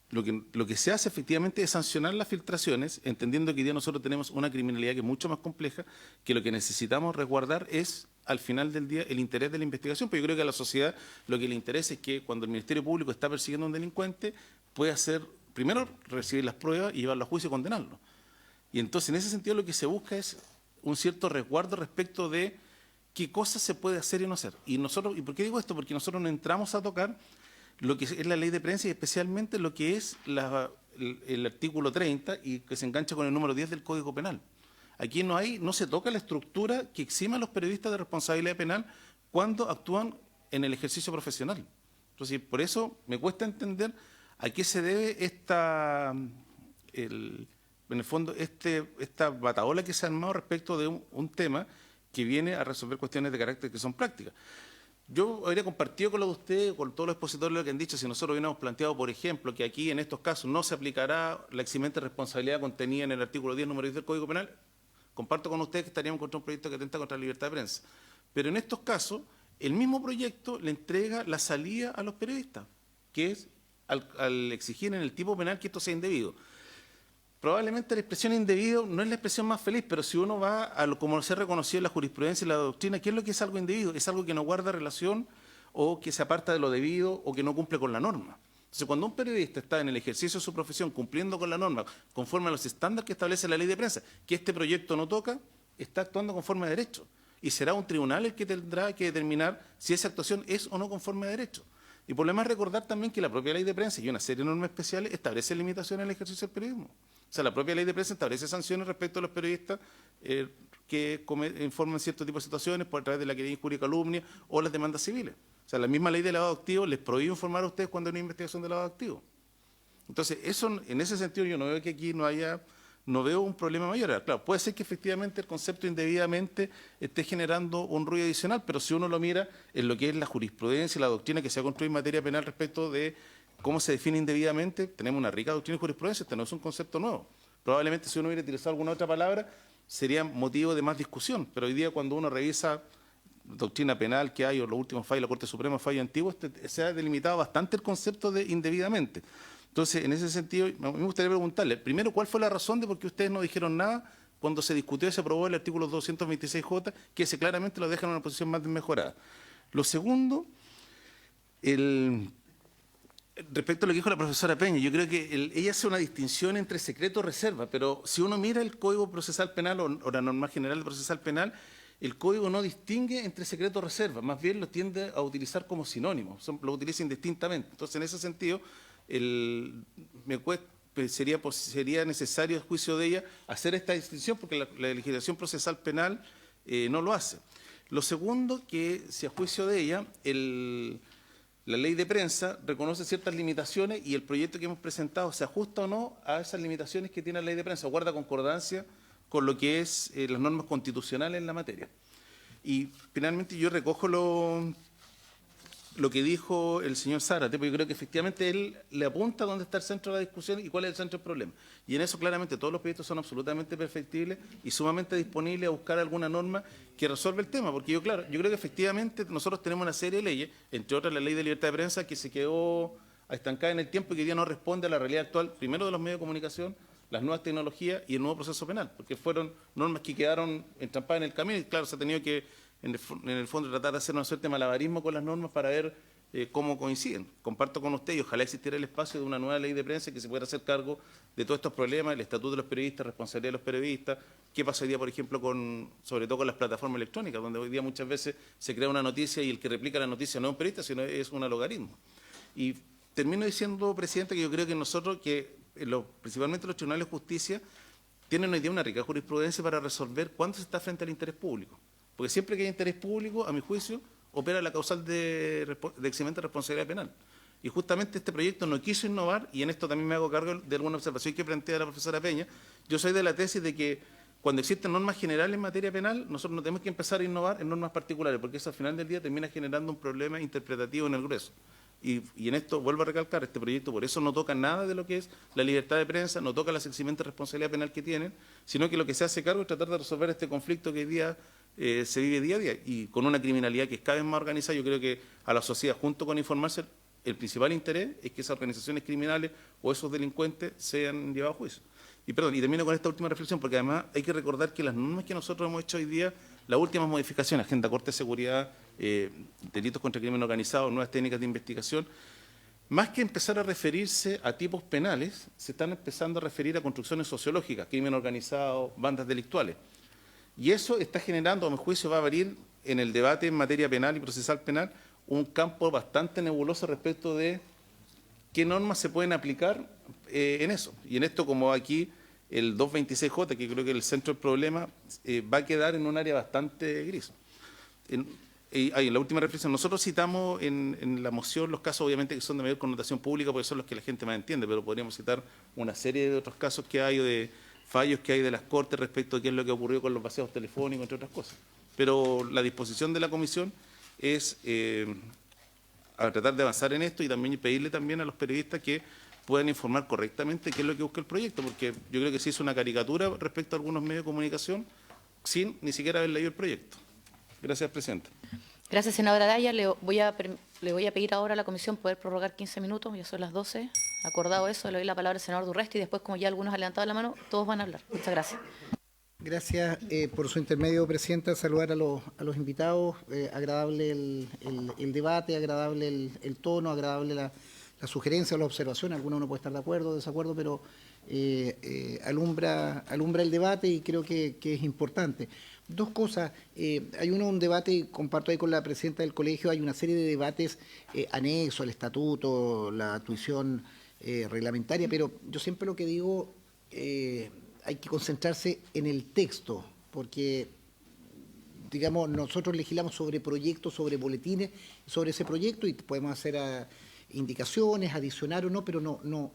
lo que se hace efectivamente es sancionar las filtraciones, entendiendo que hoy día nosotros tenemos una criminalidad que es mucho más compleja, que lo que necesitamos resguardar es, al final del día, el interés de la investigación, porque yo creo que a la sociedad lo que le interesa es que cuando el Ministerio Público está persiguiendo a un delincuente, pueda hacer, primero, recibir las pruebas y llevarlo a juicio y condenarlo. Y entonces, en ese sentido, lo que se busca es un cierto resguardo respecto de qué cosas se puede hacer y no hacer. ¿Y por qué digo esto? Porque nosotros no entramos a tocar lo que es la ley de prensa y especialmente lo que es el artículo 30 y que se engancha con el número 10 del Código Penal. Aquí no se toca la estructura que exime a los periodistas de responsabilidad penal cuando actúan en el ejercicio profesional. Entonces, por eso me cuesta entender a qué se debe en el fondo, esta batahola que se ha armado respecto de un tema que viene a resolver cuestiones de carácter que son prácticas. Yo habría compartido con lo de ustedes, con todos los expositores lo que han dicho, si nosotros hubiéramos planteado, por ejemplo, que aquí en estos casos no se aplicará la eximente responsabilidad contenida en el artículo 10, número 10 del Código Penal, comparto con ustedes que estaríamos contra un proyecto que atenta contra la libertad de prensa. Pero en estos casos, el mismo proyecto le entrega la salida a los periodistas, que es al exigir en el tipo penal que esto sea indebido. Probablemente la expresión indebido no es la expresión más feliz, pero si uno va a lo como se ha reconocido en la jurisprudencia y la doctrina, ¿qué es lo que es algo indebido? Es algo que no guarda relación o que se aparta de lo debido o que no cumple con la norma. Entonces, cuando un periodista está en el ejercicio de su profesión cumpliendo con la norma, conforme a los estándares que establece la ley de prensa, que este proyecto no toca, está actuando conforme a derecho. Y será un tribunal el que tendrá que determinar si esa actuación es o no conforme a derecho. Y por lo demás recordar también que la propia ley de prensa y una serie de normas especiales establece limitaciones en el ejercicio del periodismo. O sea, la propia ley de prensa establece sanciones respecto a los periodistas que informan cierto tipo de situaciones por a través de la querella, injuria y calumnia o las demandas civiles. O sea, la misma ley de lavado de activos les prohíbe informar a ustedes cuando hay una investigación de lavado de activos. Entonces, eso, en ese sentido, yo no veo que aquí no veo un problema mayor. Claro, puede ser que efectivamente el concepto indebidamente esté generando un ruido adicional, pero si uno lo mira en lo que es la jurisprudencia y la doctrina que se ha construido en materia penal respecto de cómo se define indebidamente, tenemos una rica doctrina y jurisprudencia, este no es un concepto nuevo. Probablemente si uno hubiera utilizado alguna otra palabra, sería motivo de más discusión, pero hoy día cuando uno revisa doctrina penal que hay o los últimos fallos de la Corte Suprema, fallos antiguos, se ha delimitado bastante el concepto de indebidamente. Entonces, en ese sentido, me gustaría preguntarle, primero, ¿cuál fue la razón de por qué ustedes no dijeron nada cuando se discutió y se aprobó el artículo 226J, que se claramente lo deja en una posición más desmejorada? Lo segundo, respecto a lo que dijo la profesora Peña, yo creo que ella hace una distinción entre secreto y reserva, pero si uno mira el Código Procesal Penal o la norma general de procesal penal, el Código no distingue entre secreto y reserva, más bien lo tiende a utilizar como sinónimo, lo utiliza indistintamente. Entonces, en ese sentido, sería necesario, a juicio de ella, hacer esta distinción porque la legislación procesal penal no lo hace. Lo segundo, que si a juicio de ella, la ley de prensa reconoce ciertas limitaciones y el proyecto que hemos presentado se ajusta o no a esas limitaciones que tiene la ley de prensa, guarda concordancia con lo que es las normas constitucionales en la materia. Y finalmente yo recojo lo que dijo el señor Zárate, porque yo creo que efectivamente él le apunta dónde está el centro de la discusión y cuál es el centro del problema. Y en eso claramente todos los proyectos son absolutamente perfectibles y sumamente disponibles a buscar alguna norma que resuelva el tema, porque yo creo que efectivamente nosotros tenemos una serie de leyes, entre otras la ley de libertad de prensa, que se quedó estancada en el tiempo y que hoy día no responde a la realidad actual, primero de los medios de comunicación, las nuevas tecnologías y el nuevo proceso penal, porque fueron normas que quedaron entrampadas en el camino y claro, se ha tenido que en el fondo tratar de hacer una suerte de malabarismo con las normas para ver cómo coinciden. Comparto con usted y ojalá existiera el espacio de una nueva ley de prensa que se pueda hacer cargo de todos estos problemas, el estatuto de los periodistas, responsabilidad de los periodistas, qué pasa hoy día, por ejemplo, sobre todo con las plataformas electrónicas, donde hoy día muchas veces se crea una noticia y el que replica la noticia no es un periodista, sino es un logaritmo. Y termino diciendo, presidente, que yo creo que nosotros, principalmente los tribunales de justicia, tienen hoy día una rica jurisprudencia para resolver cuándo se está frente al interés público. Porque siempre que hay interés público, a mi juicio, opera la causal de eximente de responsabilidad penal. Y justamente este proyecto no quiso innovar, y en esto también me hago cargo de alguna observación que plantea la profesora Peña. Yo soy de la tesis de que cuando existen normas generales en materia penal, nosotros no tenemos que empezar a innovar en normas particulares, porque eso al final del día termina generando un problema interpretativo en el grueso. Y en esto, vuelvo a recalcar, este proyecto por eso no toca nada de lo que es la libertad de prensa, no toca las eximente de responsabilidad penal que tienen, sino que lo que se hace cargo es tratar de resolver este conflicto que hoy día se vive día a día y con una criminalidad que es cada vez más organizada. Yo creo que a la sociedad, junto con informarse, el principal interés es que esas organizaciones criminales o esos delincuentes sean llevados a juicio. Y termino con esta última reflexión, porque además hay que recordar que las normas que nosotros hemos hecho hoy día, las últimas modificaciones, Agenda Corte de Seguridad, delitos contra el crimen organizado, nuevas técnicas de investigación, más que empezar a referirse a tipos penales, se están empezando a referir a construcciones sociológicas, crimen organizado, bandas delictuales. Y eso está generando, a mi juicio, va a abrir en el debate en materia penal y procesal penal un campo bastante nebuloso respecto de qué normas se pueden aplicar en eso. Y en esto, como aquí el 226J, que creo que es el centro del problema, va a quedar en un área bastante gris. la última reflexión, nosotros citamos en la moción los casos obviamente que son de mayor connotación pública porque son los que la gente más entiende, pero podríamos citar una serie de otros casos que hay o de fallos que hay de las Cortes respecto a qué es lo que ocurrió con los paseos telefónicos, entre otras cosas. Pero la disposición de la Comisión es a tratar de avanzar en esto y también pedirle también a los periodistas que puedan informar correctamente qué es lo que busca el proyecto, porque yo creo que se hizo una caricatura respecto a algunos medios de comunicación sin ni siquiera haber leído el proyecto. Gracias, Presidenta. Gracias, senadora Araya. Le voy a pedir ahora a la comisión poder prorrogar 15 minutos, ya son las 12. Acordado eso, le doy la palabra al senador Durresti y después, como ya algunos han levantado la mano, todos van a hablar. Muchas gracias. Gracias por su intermedio, Presidenta. Saludar a los invitados. Agradable el debate, agradable el tono, agradable la sugerencia o la observación. Algunos uno puede estar de acuerdo o desacuerdo, pero alumbra el debate y creo que es importante. Dos cosas. Hay un debate, y comparto ahí con la presidenta del colegio, hay una serie de debates anexos al estatuto, la tuición reglamentaria, pero yo siempre lo que digo, hay que concentrarse en el texto, porque, digamos, nosotros legislamos sobre proyectos, sobre boletines, sobre ese proyecto y podemos hacer indicaciones, adicionar o no, pero no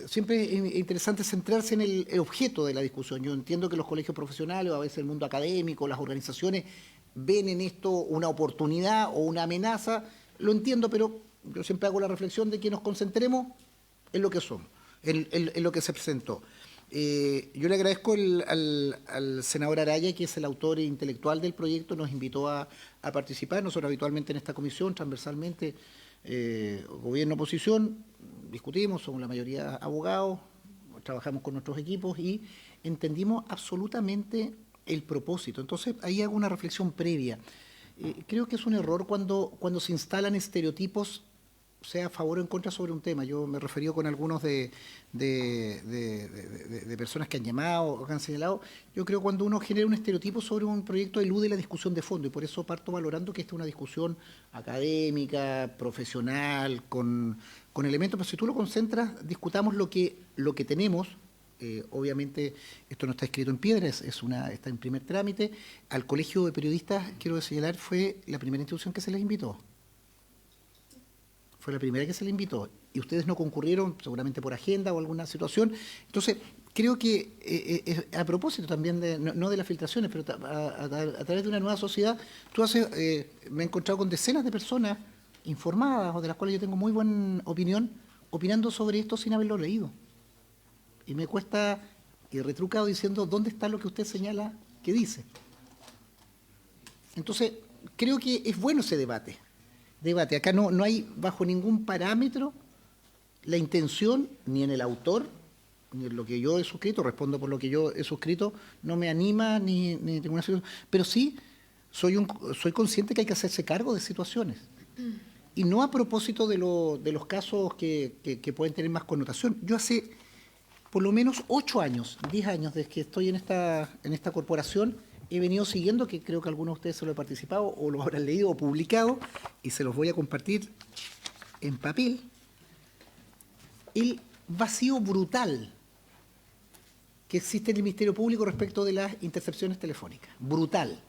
siempre es interesante centrarse en el objeto de la discusión. Yo entiendo que los colegios profesionales, o a veces el mundo académico, las organizaciones, ven en esto una oportunidad o una amenaza, lo entiendo, pero yo siempre hago la reflexión de que nos concentremos en lo que somos, en lo que se presentó. Yo le agradezco al senador Araya, que es el autor intelectual del proyecto, nos invitó a participar. Nosotros habitualmente en esta comisión, transversalmente, gobierno-oposición, discutimos, somos la mayoría abogados, trabajamos con nuestros equipos y entendimos absolutamente el propósito. Entonces, ahí hago una reflexión previa. Creo que es un error cuando se instalan estereotipos, sea a favor o en contra sobre un tema. Yo me he referido con algunos de personas que han llamado o que han señalado. Yo creo que cuando uno genera un estereotipo sobre un proyecto elude la discusión de fondo y por eso parto valorando que esta es una discusión académica, profesional, con elementos, pero si tú lo concentras, discutamos lo que tenemos. Obviamente esto no está escrito en piedra, está en primer trámite. Al Colegio de Periodistas, quiero señalar, fue la primera institución que se les invitó. Fue la primera que se le invitó y ustedes no concurrieron seguramente por agenda o alguna situación. Entonces, creo que a propósito también, no de las filtraciones, pero a través de una nueva sociedad, me he encontrado con decenas de personas informadas o de las cuales yo tengo muy buena opinión, opinando sobre esto sin haberlo leído. Y me cuesta, y retrucado diciendo, ¿dónde está lo que usted señala que dice? Entonces, creo que es bueno ese debate. Acá no hay bajo ningún parámetro la intención, ni en el autor, ni en lo que yo he suscrito, respondo por lo que yo he suscrito, no me anima ni ninguna situación, pero sí soy consciente que hay que hacerse cargo de situaciones. Y no a propósito de los casos que pueden tener más connotación. Yo hace por lo menos 8 años, 10 años desde que estoy en esta corporación, he venido siguiendo, que creo que algunos de ustedes se lo han participado o lo habrán leído o publicado, y se los voy a compartir en papel, el vacío brutal que existe en el Ministerio Público respecto de las intercepciones telefónicas. Brutal.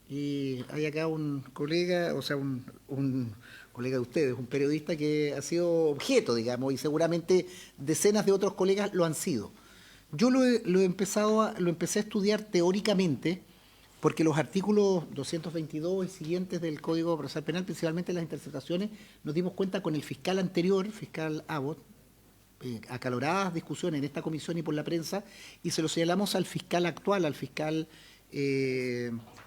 Y hay acá un colega, o sea, un colega de ustedes, un periodista que ha sido objeto, digamos, y seguramente decenas de otros colegas lo han sido. Yo lo empecé a estudiar teóricamente porque los artículos 222 y siguientes del Código Procesal Penal, principalmente las interceptaciones, nos dimos cuenta con el fiscal anterior, fiscal Abbott, acaloradas discusiones en esta comisión y por la prensa, y se lo señalamos al fiscal actual, al fiscal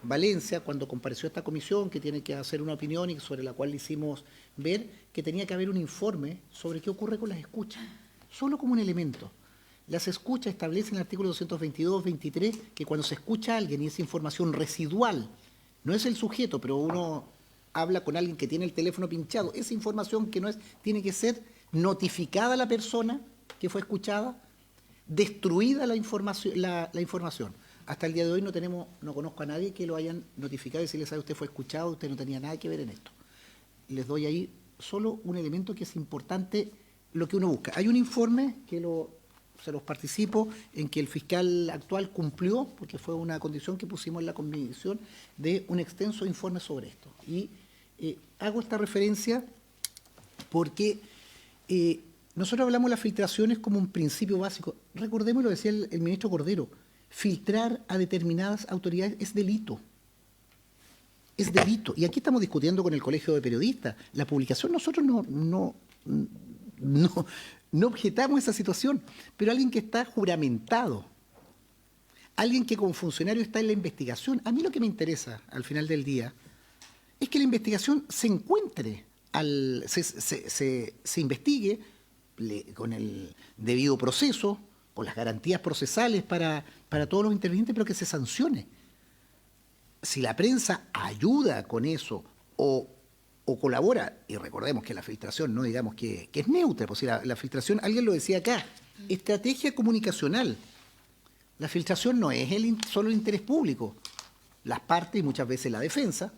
Valencia, cuando compareció a esta comisión, que tiene que hacer una opinión y sobre la cual le hicimos ver que tenía que haber un informe sobre qué ocurre con las escuchas, solo como un elemento. Las escuchas establecen en el artículo 222, 23, que cuando se escucha a alguien y esa información residual, no es el sujeto, pero uno habla con alguien que tiene el teléfono pinchado, esa información que no es, tiene que ser notificada a la persona que fue escuchada, destruida la información. Hasta el día de hoy no conozco a nadie que lo hayan notificado y decirle, sabe, usted fue escuchado, usted no tenía nada que ver en esto. Les doy ahí solo un elemento que es importante, lo que uno busca. Hay un informe que lo se los participo en que el fiscal actual cumplió, porque fue una condición que pusimos en la comisión, de un extenso informe sobre esto. Y hago esta referencia porque nosotros hablamos de las filtraciones como un principio básico. Recordemos, lo decía el ministro Cordero, filtrar a determinadas autoridades es delito. Es delito. Y aquí estamos discutiendo con el Colegio de Periodistas. La publicación, nosotros no objetamos esa situación, pero alguien que está juramentado, alguien que como funcionario está en la investigación, a mí lo que me interesa al final del día es que la investigación se encuentre, se investigue con el debido proceso, con las garantías procesales para todos los intervinientes, pero que se sancione. Si la prensa ayuda con eso o colabora, y recordemos que la filtración no digamos que es neutra, pues si la filtración, alguien lo decía acá, estrategia comunicacional. La filtración no es solo el interés público. Las partes, y muchas veces la defensa,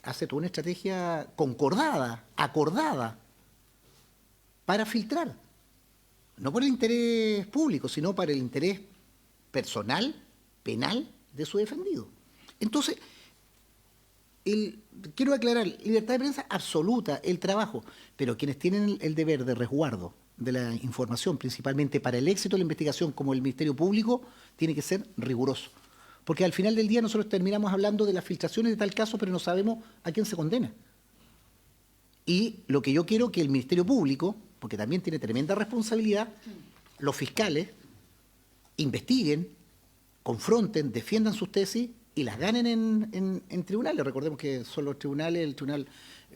hace toda una estrategia concordada, acordada, para filtrar. No por el interés público, sino para el interés personal, penal, de su defendido. Entonces, quiero aclarar, libertad de prensa absoluta, el trabajo, pero quienes tienen el deber de resguardo de la información, principalmente para el éxito de la investigación, como el Ministerio Público, tiene que ser riguroso. Porque al final del día nosotros terminamos hablando de las filtraciones de tal caso, pero no sabemos a quién se condena. Y lo que yo quiero que el Ministerio Público, porque también tiene tremenda responsabilidad, los fiscales investiguen, confronten, defiendan sus tesis y las ganen en tribunales. Recordemos que son los tribunales, el tribunal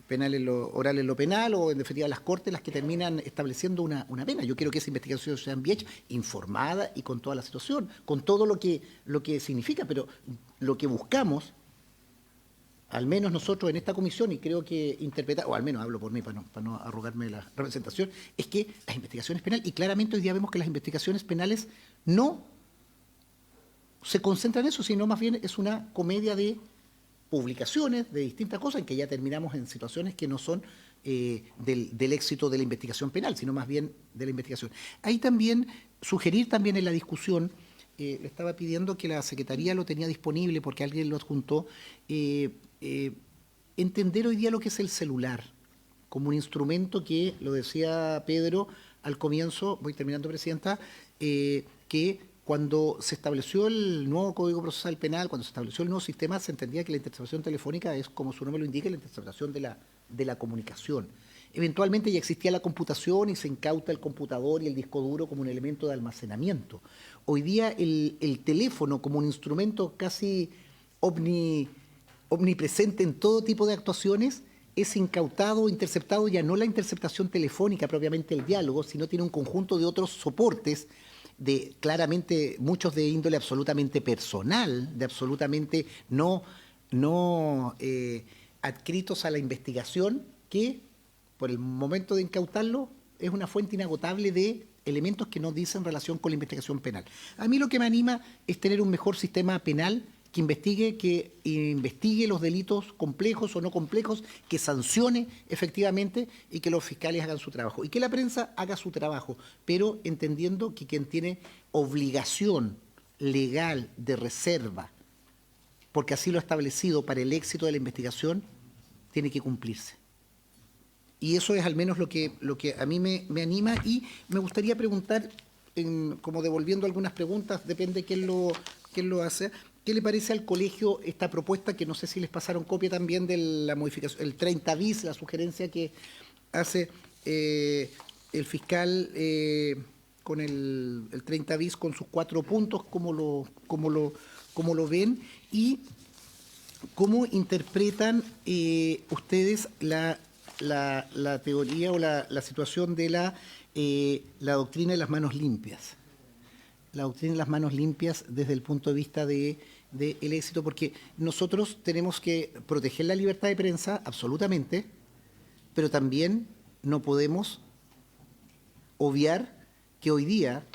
penal en lo oral en lo penal, o en definitiva las cortes las que terminan estableciendo una pena. Yo quiero que esa investigación sea bien hecha, informada y con toda la situación, con todo lo que significa, pero lo que buscamos, al menos nosotros en esta comisión, y creo que interpretar, o al menos hablo por mí para no arrogarme la representación, es que las investigaciones penales, y claramente hoy día vemos que las investigaciones penales no se concentran en eso, sino más bien es una comedia de publicaciones, de distintas cosas, en que ya terminamos en situaciones que no son del éxito de la investigación penal, sino más bien de la investigación. Ahí también, sugerir también en la discusión, le estaba pidiendo que la Secretaría lo tenía disponible porque alguien lo adjuntó, entender hoy día lo que es el celular, como un instrumento que, lo decía Pedro al comienzo, voy terminando, Presidenta, que cuando se estableció el nuevo Código Procesal Penal, cuando se estableció el nuevo sistema, se entendía que la interceptación telefónica es, como su nombre lo indica, la interceptación de la comunicación. Eventualmente ya existía la computación y se incauta el computador y el disco duro como un elemento de almacenamiento. Hoy día el teléfono como un instrumento casi omnipresente en todo tipo de actuaciones es incautado, interceptado, ya no la interceptación telefónica propiamente el diálogo, sino tiene un conjunto de otros soportes, claramente muchos de índole absolutamente personal, de absolutamente no adscritos a la investigación, que por el momento de incautarlo es una fuente inagotable de elementos que no dicen relación con la investigación penal. A mí lo que me anima es tener un mejor sistema penal que investigue los delitos complejos o no complejos, que sancione efectivamente y que los fiscales hagan su trabajo. Y que la prensa haga su trabajo, pero entendiendo que quien tiene obligación legal de reserva, porque así lo ha establecido para el éxito de la investigación, tiene que cumplirse. Y eso es al menos lo que a mí me anima, y me gustaría preguntar, como devolviendo algunas preguntas, depende quién lo hace. ¿Qué le parece al colegio esta propuesta, que no sé si les pasaron copia también de la modificación, el 30 bis, la sugerencia que hace el fiscal con el 30 bis con sus 4 puntos, cómo lo ven y cómo interpretan ustedes la teoría o la situación de la doctrina de las manos limpias? La doctrina de las manos limpias desde el punto de vista del éxito, porque nosotros tenemos que proteger la libertad de prensa, absolutamente, pero también no podemos obviar que hoy día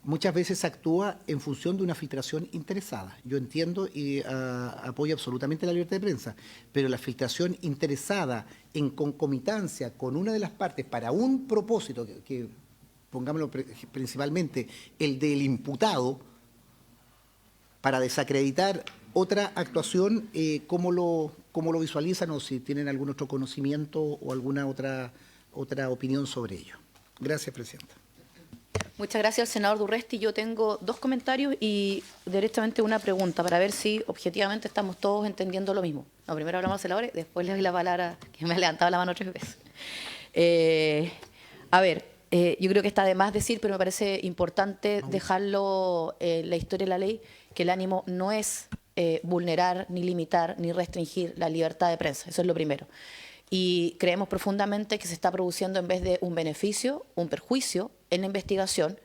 muchas veces actúa en función de una filtración interesada. Yo entiendo y apoyo absolutamente la libertad de prensa, pero la filtración interesada en concomitancia con una de las partes para un propósito que pongámoslo principalmente, el del imputado, para desacreditar otra actuación, ¿cómo lo visualizan o si tienen algún otro conocimiento o alguna otra opinión sobre ello? Gracias, Presidenta. Muchas gracias al senador Durresti. Yo tengo 2 comentarios y directamente una pregunta para ver si objetivamente estamos todos entendiendo lo mismo. No, primero hablamos a los senadores, después les doy la palabra, que me ha levantado la mano 3 veces. Yo creo que está de más decir, pero me parece importante dejarlo en la historia de la ley, que el ánimo no es vulnerar, ni limitar, ni restringir la libertad de prensa. Eso es lo primero. Y creemos profundamente que se está produciendo, en vez de un beneficio, un perjuicio en la investigación.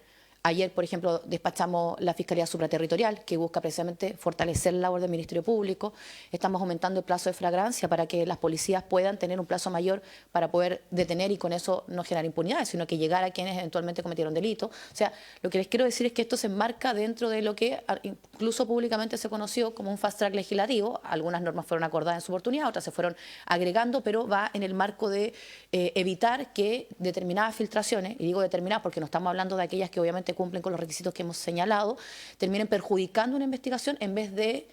Ayer, por ejemplo, despachamos la Fiscalía Supraterritorial, que busca precisamente fortalecer la labor del Ministerio Público. Estamos aumentando el plazo de flagrancia para que las policías puedan tener un plazo mayor para poder detener y con eso no generar impunidad, sino que llegar a quienes eventualmente cometieron delito. O sea, lo que les quiero decir es que esto se enmarca dentro de lo que incluso públicamente se conoció como un fast track legislativo. Algunas normas fueron acordadas en su oportunidad, otras se fueron agregando, pero va en el marco de evitar que determinadas filtraciones, y digo determinadas porque no estamos hablando de aquellas que obviamente cumplen con los requisitos que hemos señalado, terminen perjudicando una investigación en vez de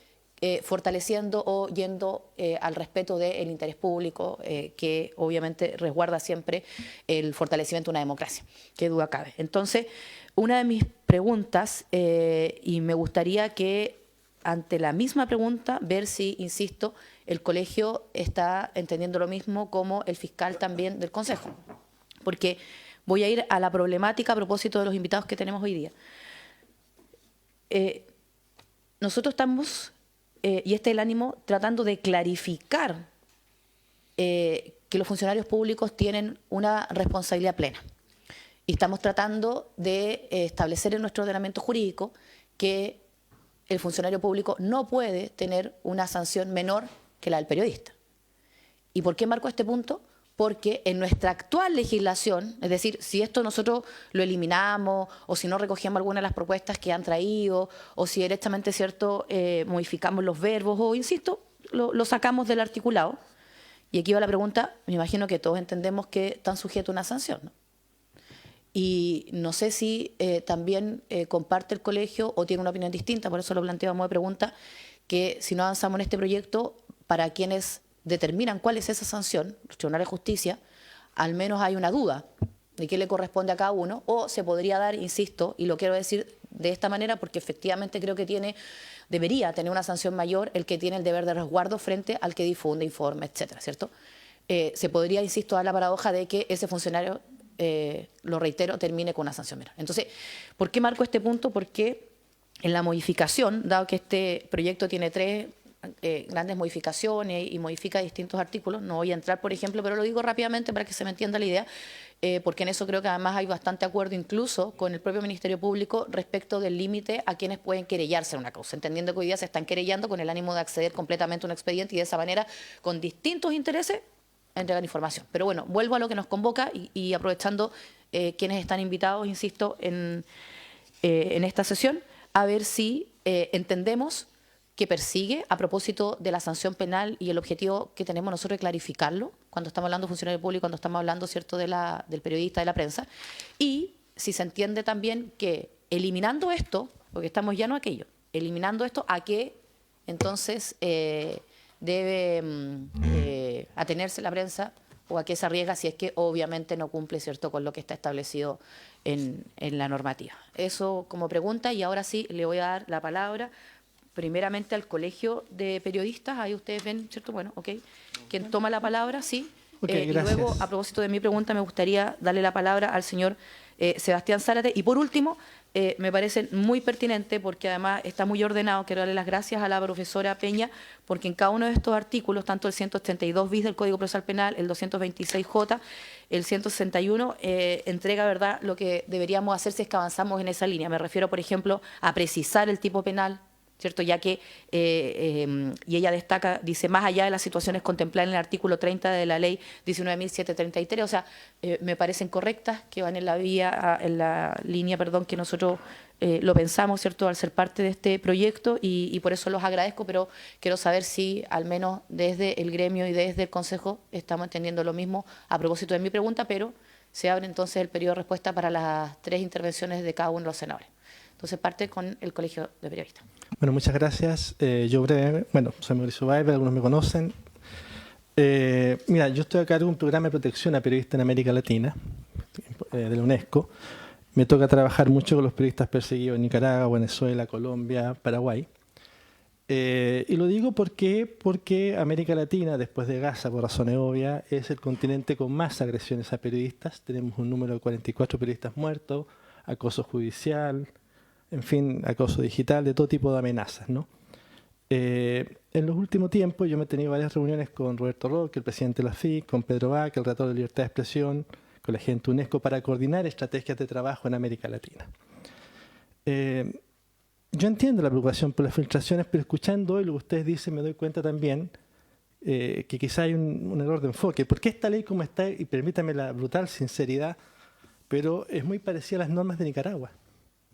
fortaleciendo o yendo al respeto del interés público, que obviamente resguarda siempre el fortalecimiento de una democracia, qué duda cabe. Entonces, una de mis preguntas, y me gustaría que ante la misma pregunta, ver si, insisto, el colegio está entendiendo lo mismo como el fiscal también del Consejo. Porque voy a ir a la problemática a propósito de los invitados que tenemos hoy día. Nosotros estamos, y este es el ánimo, tratando de clarificar que los funcionarios públicos tienen una responsabilidad plena. Y estamos tratando de establecer en nuestro ordenamiento jurídico que el funcionario público no puede tener una sanción menor que la del periodista. ¿Y por qué marco este punto? Porque en nuestra actual legislación, es decir, si esto nosotros lo eliminamos o si no recogíamos alguna de las propuestas que han traído o si directamente, ¿cierto?, modificamos los verbos o, insisto, lo sacamos del articulado. Y aquí va la pregunta, me imagino que todos entendemos que están sujetos a una sanción, ¿no? Y no sé si también comparte el colegio o tiene una opinión distinta, por eso lo planteamos de pregunta, que si no avanzamos en este proyecto, para quienes determinan cuál es esa sanción, los tribunales de justicia, al menos hay una duda de qué le corresponde a cada uno, o se podría dar, insisto, y lo quiero decir de esta manera porque efectivamente creo que debería tener una sanción mayor el que tiene el deber de resguardo frente al que difunde, informe, etcétera, ¿cierto? Se podría, insisto, dar la paradoja de que ese funcionario, lo reitero, termine con una sanción menor. Entonces, ¿por qué marco este punto? Porque en la modificación, dado que este proyecto tiene 3 grandes modificaciones y modifica distintos artículos, no voy a entrar, por ejemplo, pero lo digo rápidamente para que se me entienda la idea, porque en eso creo que además hay bastante acuerdo incluso con el propio Ministerio Público respecto del límite a quienes pueden querellarse en una causa, entendiendo que hoy día se están querellando con el ánimo de acceder completamente a un expediente y de esa manera, con distintos intereses, entregar información. Pero bueno, vuelvo a lo que nos convoca y aprovechando quienes están invitados, insisto, en esta sesión, a ver si entendemos que persigue a propósito de la sanción penal y el objetivo que tenemos nosotros de clarificarlo cuando estamos hablando de funcionario público, cuando estamos hablando, ¿cierto?, del periodista, de la prensa, y si se entiende también que eliminando esto, porque estamos ya no aquello, eliminando esto, ¿a qué entonces debe atenerse la prensa o a qué se arriesga si es que obviamente no cumple, ¿cierto?, con lo que está establecido en la normativa? Eso como pregunta, y ahora sí le voy a dar la palabra primeramente al Colegio de Periodistas. Ahí ustedes ven, ¿cierto? Bueno, ok. ¿Quién toma la palabra? Sí. Okay, y luego, a propósito de mi pregunta, me gustaría darle la palabra al señor Sebastián Zárate. Y por último, me parece muy pertinente, porque además está muy ordenado, quiero darle las gracias a la profesora Peña, porque en cada uno de estos artículos, tanto el 182 bis del Código Procesal Penal, el 226J, el 161, entrega, ¿verdad?, lo que deberíamos hacer si es que avanzamos en esa línea. Me refiero, por ejemplo, a precisar el tipo penal, ¿cierto? Ya que, y ella destaca, dice, más allá de las situaciones contempladas en el artículo 30 de la ley 19.733, o sea, me parecen correctas, que van en la línea, perdón, que nosotros lo pensamos, ¿cierto?, al ser parte de este proyecto, y por eso los agradezco, pero quiero saber si al menos desde el gremio y desde el Consejo estamos entendiendo lo mismo a propósito de mi pregunta, pero se abre entonces el periodo de respuesta para las 3 intervenciones de cada uno de los senadores. Entonces parte con el Colegio de Periodistas. Bueno, muchas gracias. Yo breve, bueno, soy Mauricio Weber, algunos me conocen. Mira, yo estoy a cargo de un programa de protección a periodistas en América Latina, de la UNESCO. Me toca trabajar mucho con los periodistas perseguidos en Nicaragua, Venezuela, Colombia, Paraguay. Y lo digo porque América Latina, después de Gaza, por razones obvias, es el continente con más agresiones a periodistas. Tenemos un número de 44 periodistas muertos, acoso judicial, en fin, acoso digital, de todo tipo de amenazas, ¿no? En los últimos tiempos yo me he tenido varias reuniones con Roberto Roque, el presidente de la FIC, con Pedro Vaca, el relator de libertad de expresión, con la gente UNESCO, para coordinar estrategias de trabajo en América Latina. Yo entiendo la preocupación por las filtraciones, pero escuchando hoy lo que ustedes dicen me doy cuenta también que quizá hay un error de enfoque. Porque esta ley como está, y permítame la brutal sinceridad, pero es muy parecida a las normas de Nicaragua,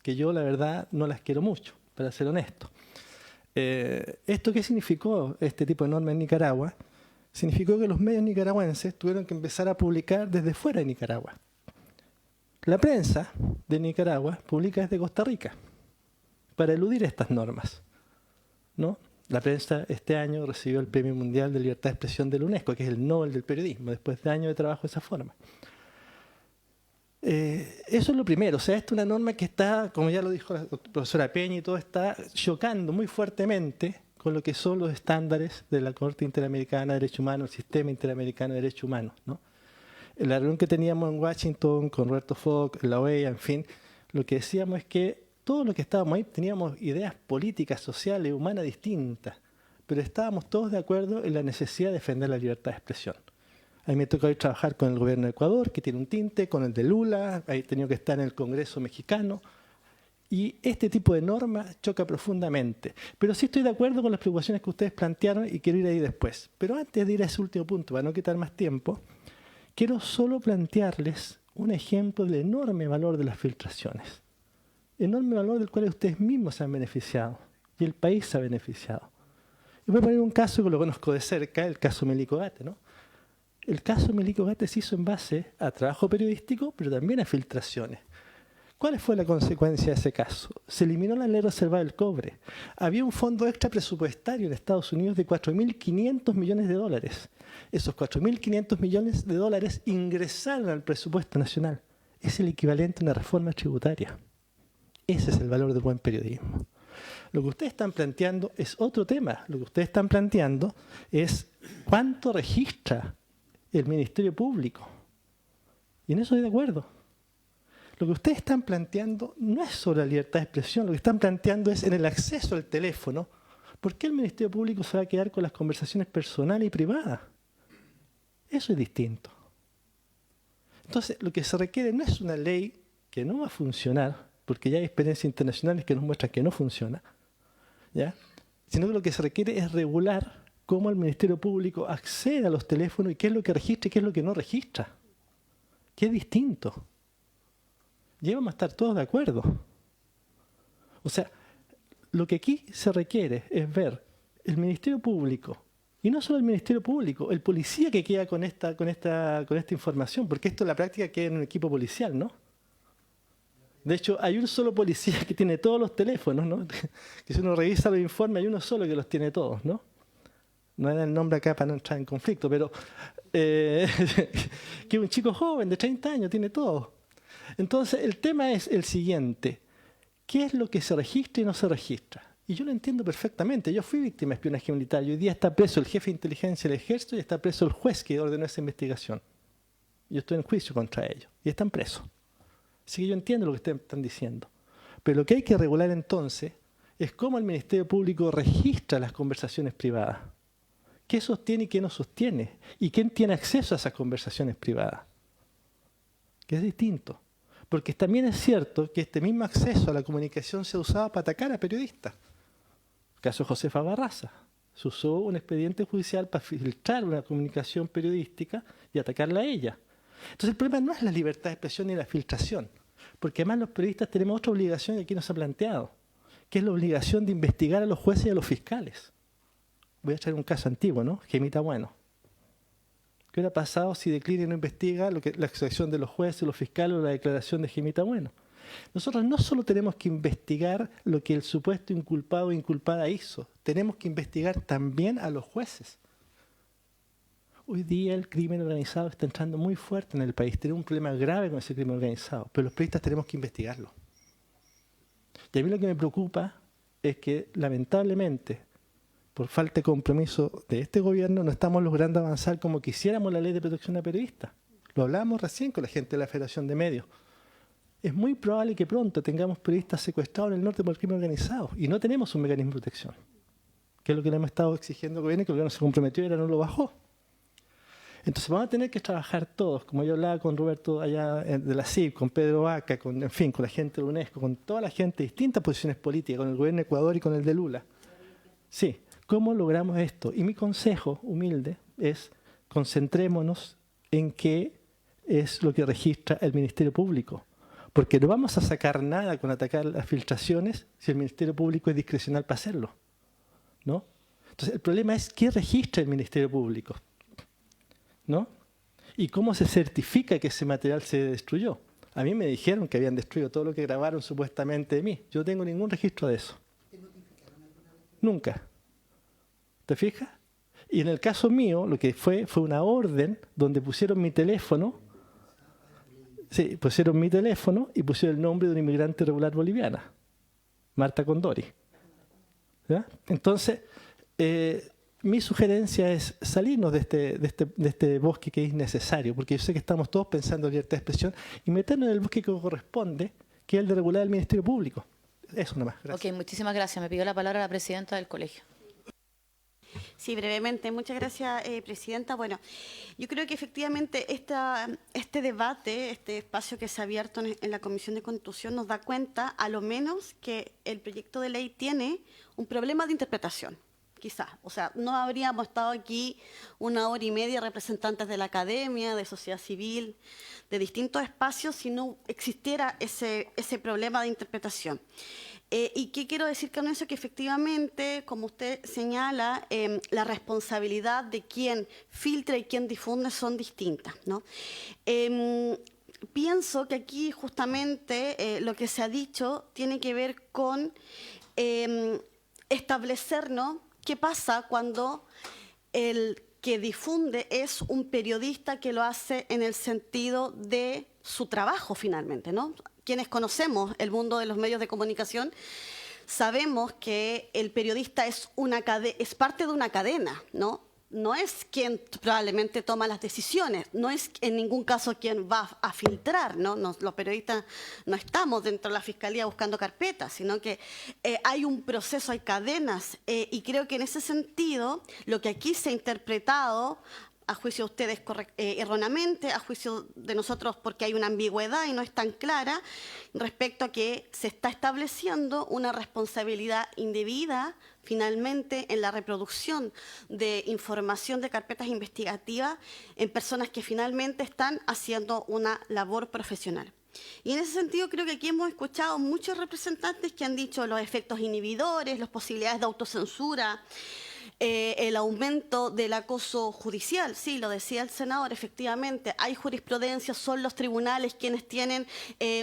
que yo la verdad no las quiero mucho, para ser honesto. ¿Esto qué significó, este tipo de norma en Nicaragua? Significó que los medios nicaragüenses tuvieron que empezar a publicar desde fuera de Nicaragua. La prensa de Nicaragua publica desde Costa Rica, para eludir estas normas, ¿no? La prensa este año recibió el Premio Mundial de Libertad de Expresión de la UNESCO, que es el Nobel del periodismo, después de años de trabajo de esa forma. Eso es lo primero. O sea, esta es una norma que está, como ya lo dijo la profesora Peña y todo, está chocando muy fuertemente con lo que son los estándares de la Corte Interamericana de Derechos Humanos, el Sistema Interamericano de Derechos Humanos, ¿no? En la reunión que teníamos en Washington con Roberto Fock, la OEA, en fin, lo que decíamos es que todos los que estábamos ahí teníamos ideas políticas, sociales, humanas distintas, pero estábamos todos de acuerdo en la necesidad de defender la libertad de expresión. A mí me tocó trabajar con el gobierno de Ecuador, que tiene un tinte, con el de Lula, he tenido que estar en el Congreso mexicano, y este tipo de normas choca profundamente. Pero sí estoy de acuerdo con las preocupaciones que ustedes plantearon y quiero ir ahí después. Pero antes de ir a ese último punto, para no quitar más tiempo, quiero solo plantearles un ejemplo del enorme valor de las filtraciones. Enorme valor del cual ustedes mismos se han beneficiado y el país se ha beneficiado. Y voy a poner un caso que lo conozco de cerca, el caso Mélico Gate, ¿no? El caso Mélico Gate se hizo en base a trabajo periodístico, pero también a filtraciones. ¿Cuál fue la consecuencia de ese caso? Se eliminó la ley reservada del cobre. Había un fondo extra presupuestario en Estados Unidos de 4.500 millones de dólares. Esos 4.500 millones de dólares ingresaron al presupuesto nacional. Es el equivalente a una reforma tributaria. Ese es el valor del buen periodismo. Lo que ustedes están planteando es otro tema. Lo que ustedes están planteando es cuánto registra el Ministerio Público. Y en eso estoy de acuerdo. Lo que ustedes están planteando no es sobre la libertad de expresión, lo que están planteando es en el acceso al teléfono. ¿Por qué el Ministerio Público se va a quedar con las conversaciones personales y privadas? Eso es distinto. Entonces, lo que se requiere no es una ley que no va a funcionar, porque ya hay experiencias internacionales que nos muestran que no funciona, ¿ya? Sino que lo que se requiere es regular cómo el Ministerio Público accede a los teléfonos y qué es lo que registra y qué es lo que no registra. Que es distinto. Ya vamos a estar todos de acuerdo. O sea, lo que aquí se requiere es ver el Ministerio Público, y no solo el Ministerio Público, el policía que queda con esta información, porque esto en la práctica queda en un equipo policial, ¿no? De hecho, hay un solo policía que tiene todos los teléfonos, ¿no? Que si uno revisa los informes, hay uno solo que los tiene todos, ¿no? No era el nombre acá para no entrar en conflicto, pero que es un chico joven de 30 años, tiene todo. Entonces, el tema es el siguiente. ¿Qué es lo que se registra y no se registra? Y yo lo entiendo perfectamente. Yo fui víctima de espionaje militar y hoy día está preso el jefe de inteligencia del ejército y está preso el juez que ordenó esa investigación. Yo estoy en juicio contra ellos y están presos. Así que yo entiendo lo que ustedes están diciendo. Pero lo que hay que regular entonces es cómo el Ministerio Público registra las conversaciones privadas. ¿Qué sostiene y qué no sostiene? ¿Y quién tiene acceso a esas conversaciones privadas? Que es distinto. Porque también es cierto que este mismo acceso a la comunicación se usaba para atacar a periodistas. El caso de Josefa Barraza. Se usó un expediente judicial para filtrar una comunicación periodística y atacarla a ella. Entonces el problema no es la libertad de expresión ni la filtración. Porque además los periodistas tenemos otra obligación que aquí nos ha planteado, que es la obligación de investigar a los jueces y a los fiscales. Voy a traer un caso antiguo, ¿no? Gemita Bueno. ¿Ok? ¿Qué hubiera pasado si Decline no investiga la extracción de los jueces, los fiscales o la declaración de Gemita Bueno? Nosotros no solo tenemos que investigar lo que el supuesto inculpado o inculpada hizo, tenemos que investigar también a los jueces. Hoy día el crimen organizado está entrando muy fuerte en el país. Tenemos un problema grave con ese crimen organizado, pero los periodistas tenemos que investigarlo. Y a mí lo que me preocupa es que, lamentablemente, por falta de compromiso de este gobierno, no estamos logrando avanzar como quisiéramos la ley de protección a periodistas. Lo hablábamos recién con la gente de la Federación de Medios. Es muy probable que pronto tengamos periodistas secuestrados en el norte por el crimen organizado y no tenemos un mecanismo de protección, que es lo que le hemos estado exigiendo al gobierno y que el gobierno se comprometió y ahora no lo bajó. Entonces vamos a tener que trabajar todos, como yo hablaba con Roberto allá de la CIP, con Pedro Vaca, con la gente de la UNESCO, con toda la gente de distintas posiciones políticas, con el gobierno de Ecuador y con el de Lula. Sí, ¿cómo logramos esto? Y mi consejo humilde es concentrémonos en qué es lo que registra el Ministerio Público. Porque no vamos a sacar nada con atacar las filtraciones si el Ministerio Público es discrecional para hacerlo, ¿no? Entonces, el problema es qué registra el Ministerio Público, ¿no? Y cómo se certifica que ese material se destruyó. A mí me dijeron que habían destruido todo lo que grabaron supuestamente de mí. Yo no tengo ningún registro de eso. Nunca. ¿Te fijas? Y en el caso mío, lo que fue una orden donde pusieron mi teléfono. Sí, pusieron mi teléfono y pusieron el nombre de una inmigrante irregular boliviana, Marta Condori. ¿Ya? Entonces, mi sugerencia es salirnos de este bosque que es innecesario, porque yo sé que estamos todos pensando en libertad de expresión, y meternos en el bosque que corresponde, que es el de regular el Ministerio Público. Eso nomás. Gracias. Ok, muchísimas gracias. Me pidió la palabra la presidenta del colegio. Sí, brevemente. Muchas gracias, presidenta. Bueno, yo creo que efectivamente este debate, este espacio que se ha abierto en la Comisión de Constitución nos da cuenta, a lo menos, que el proyecto de ley tiene un problema de interpretación, quizás. O sea, no habríamos estado aquí 1 hora y media representantes de la academia, de sociedad civil, de distintos espacios, si no existiera ese problema de interpretación. ¿Y qué quiero decir con eso? Que efectivamente, como usted señala, la responsabilidad de quien filtra y quien difunde son distintas, ¿no? Pienso que aquí justamente lo que se ha dicho tiene que ver con establecernos qué pasa cuando el que difunde es un periodista que lo hace en el sentido de su trabajo finalmente, ¿no? Quienes conocemos el mundo de los medios de comunicación sabemos que el periodista es parte de una cadena, ¿no? No es quien probablemente toma las decisiones, no es en ningún caso quien va a filtrar, ¿no? Los periodistas no estamos dentro de la Fiscalía buscando carpetas, sino que hay un proceso, hay cadenas, y creo que en ese sentido lo que aquí se ha interpretado, a juicio de ustedes erróneamente, a juicio de nosotros porque hay una ambigüedad y no es tan clara, respecto a que se está estableciendo una responsabilidad indebida finalmente en la reproducción de información de carpetas investigativas en personas que finalmente están haciendo una labor profesional. Y en ese sentido creo que aquí hemos escuchado muchos representantes que han dicho los efectos inhibidores, las posibilidades de autocensura, el aumento del acoso judicial. Sí, lo decía el senador, efectivamente, hay jurisprudencia, son los tribunales quienes tienen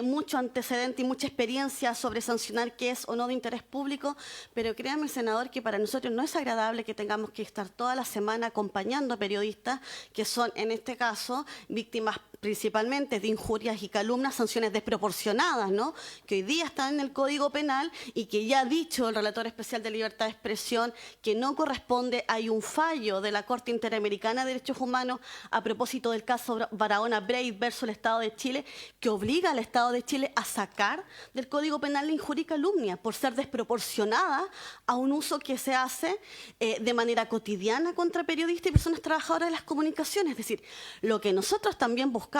mucho antecedente y mucha experiencia sobre sancionar qué es o no de interés público, pero créame, senador, que para nosotros no es agradable que tengamos que estar toda la semana acompañando a periodistas que son, en este caso, víctimas principalmente de injurias y calumnias, sanciones desproporcionadas, ¿no? Que hoy día están en el Código Penal y que ya ha dicho el Relator Especial de Libertad de Expresión que no corresponde. Hay un fallo de la Corte Interamericana de Derechos Humanos a propósito del caso Barahona Breivik versus el Estado de Chile, que obliga al Estado de Chile a sacar del Código Penal la injuria y calumnia por ser desproporcionada a un uso que se hace de manera cotidiana contra periodistas y personas trabajadoras de las comunicaciones. Es decir, lo que nosotros también buscamos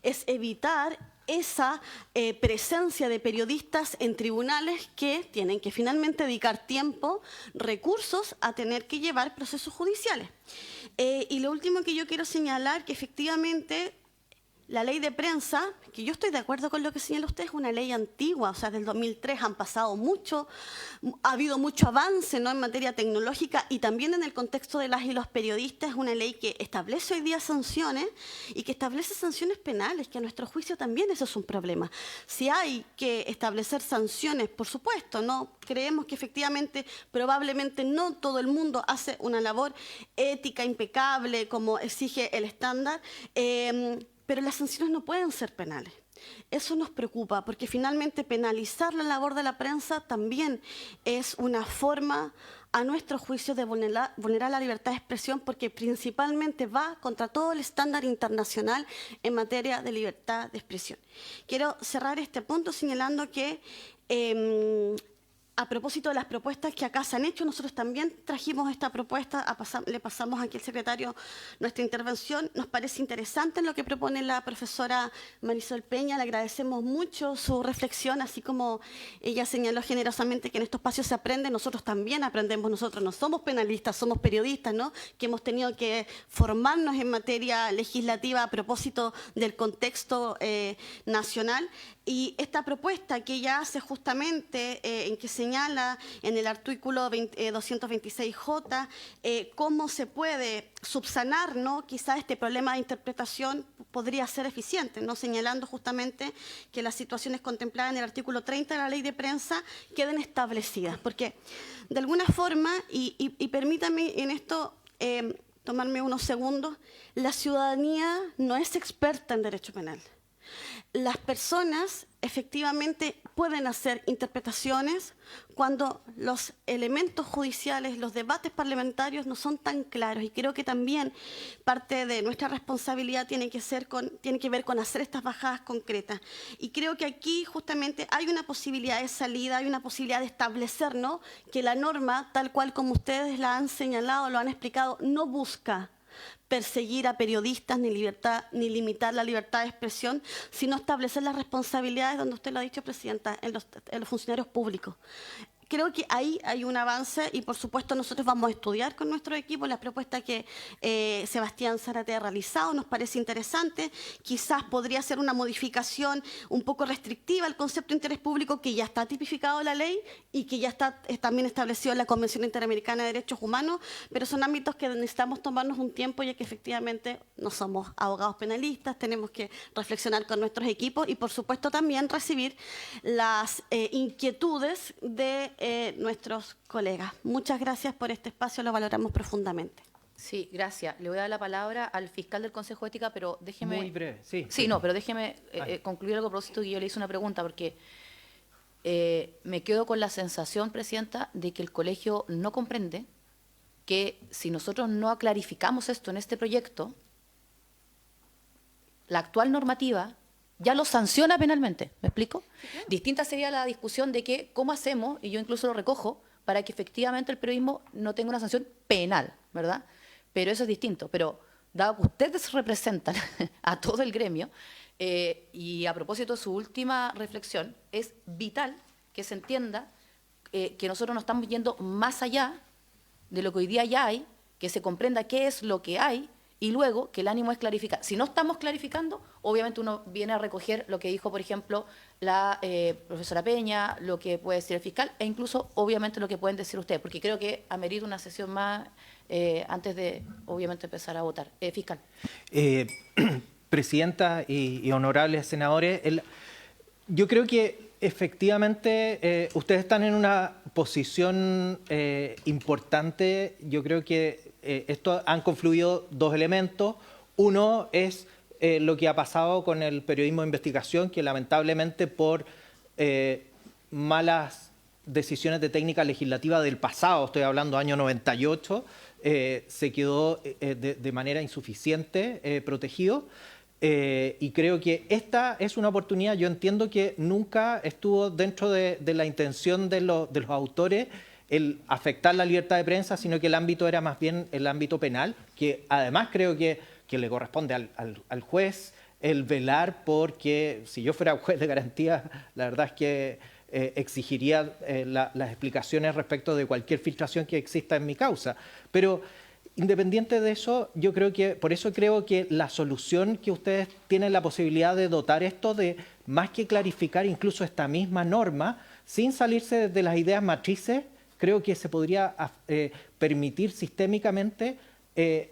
es evitar esa presencia de periodistas en tribunales que tienen que finalmente dedicar tiempo, recursos a tener que llevar procesos judiciales. Y lo último que yo quiero señalar, que efectivamente La ley de prensa, que yo estoy de acuerdo con lo que señala usted, es una ley antigua, o sea, del 2003 han pasado mucho, ha habido mucho avance, ¿no?, en materia tecnológica, y también en el contexto de las y los periodistas. Es una ley que establece hoy día sanciones y que establece sanciones penales, que a nuestro juicio también eso es un problema. Si hay que establecer sanciones, por supuesto, ¿no? Creemos que efectivamente, probablemente no todo el mundo hace una labor ética impecable como exige el estándar, pero las sanciones no pueden ser penales. Eso nos preocupa, porque finalmente penalizar la labor de la prensa también es una forma, a nuestro juicio, de vulnerar la libertad de expresión, porque principalmente va contra todo el estándar internacional en materia de libertad de expresión. Quiero cerrar este punto señalando que a propósito de las propuestas que acá se han hecho, nosotros también trajimos esta propuesta, le pasamos aquí al secretario nuestra intervención. Nos parece interesante lo que propone la profesora Marisol Peña, le agradecemos mucho su reflexión, así como ella señaló generosamente que en estos espacios se aprende, nosotros también aprendemos, nosotros no somos penalistas, somos periodistas, ¿no?, que hemos tenido que formarnos en materia legislativa a propósito del contexto nacional. Y esta propuesta que ella hace justamente, en que señala en el artículo 226J cómo se puede subsanar, ¿no?, quizás este problema de interpretación podría ser eficiente, ¿no?, señalando justamente que las situaciones contempladas en el artículo 30 de la Ley de Prensa queden establecidas. Porque de alguna forma, y permítame en esto tomarme unos segundos, la ciudadanía no es experta en derecho penal. Las personas efectivamente pueden hacer interpretaciones cuando los elementos judiciales, los debates parlamentarios no son tan claros, y creo que también parte de nuestra responsabilidad tiene que ver con hacer estas bajadas concretas. Y creo que aquí justamente hay una posibilidad de salida, hay una posibilidad de establecer, ¿no?, que la norma, tal cual como ustedes la han señalado, lo han explicado, no busca perseguir a periodistas ni limitar la libertad de expresión, sino establecer las responsabilidades, donde usted lo ha dicho, Presidenta, en los funcionarios públicos. Creo que ahí hay un avance y, por supuesto, nosotros vamos a estudiar con nuestro equipo la propuesta que Sebastián Zárate ha realizado. Nos parece interesante. Quizás podría ser una modificación un poco restrictiva al concepto de interés público, que ya está tipificado en la ley y que ya está también establecido en la Convención Interamericana de Derechos Humanos, pero son ámbitos que necesitamos tomarnos un tiempo, ya que efectivamente no somos abogados penalistas, tenemos que reflexionar con nuestros equipos y, por supuesto, también recibir las inquietudes de nuestros colegas. Muchas gracias por este espacio, lo valoramos profundamente. Sí, gracias. Le voy a dar la palabra al fiscal del Consejo de Ética, pero déjeme... Muy breve, sí. Sí, no, pero déjeme concluir algo a propósito, que yo le hice una pregunta, porque me quedo con la sensación, Presidenta, de que el colegio no comprende que si nosotros no clarificamos esto en este proyecto, la actual normativa ya lo sanciona penalmente. ¿Me explico? Distinta sería la discusión de que cómo hacemos, y yo incluso lo recojo, para que efectivamente el periodismo no tenga una sanción penal, ¿verdad? Pero eso es distinto. Pero dado que ustedes representan a todo el gremio, y a propósito de su última reflexión, es vital que se entienda que nosotros no estamos yendo más allá de lo que hoy día ya hay, que se comprenda qué es lo que hay, y luego que el ánimo es clarificar. Si no estamos clarificando, obviamente uno viene a recoger lo que dijo, por ejemplo, la profesora Peña, lo que puede decir el fiscal, e incluso, obviamente, lo que pueden decir ustedes, porque creo que amerita una sesión más antes de, obviamente, empezar a votar. Fiscal. Presidenta y honorables senadores, yo creo que efectivamente ustedes están en una posición importante. Yo creo que esto han confluido dos elementos. Uno es lo que ha pasado con el periodismo de investigación, que lamentablemente por malas decisiones de técnica legislativa del pasado, estoy hablando año 98, se quedó de manera insuficiente protegido. Y creo que esta es una oportunidad. Yo entiendo que nunca estuvo dentro de la intención de los autores el afectar la libertad de prensa, sino que el ámbito era más bien el ámbito penal, que además creo que le corresponde al juez el velar, porque si yo fuera juez de garantía, la verdad es que exigiría las explicaciones respecto de cualquier filtración que exista en mi causa. Pero independiente de eso, yo creo que, por eso creo que la solución que ustedes tienen la posibilidad de dotar esto de, más que clarificar incluso esta misma norma, sin salirse de las ideas matrices, creo que se podría permitir sistémicamente el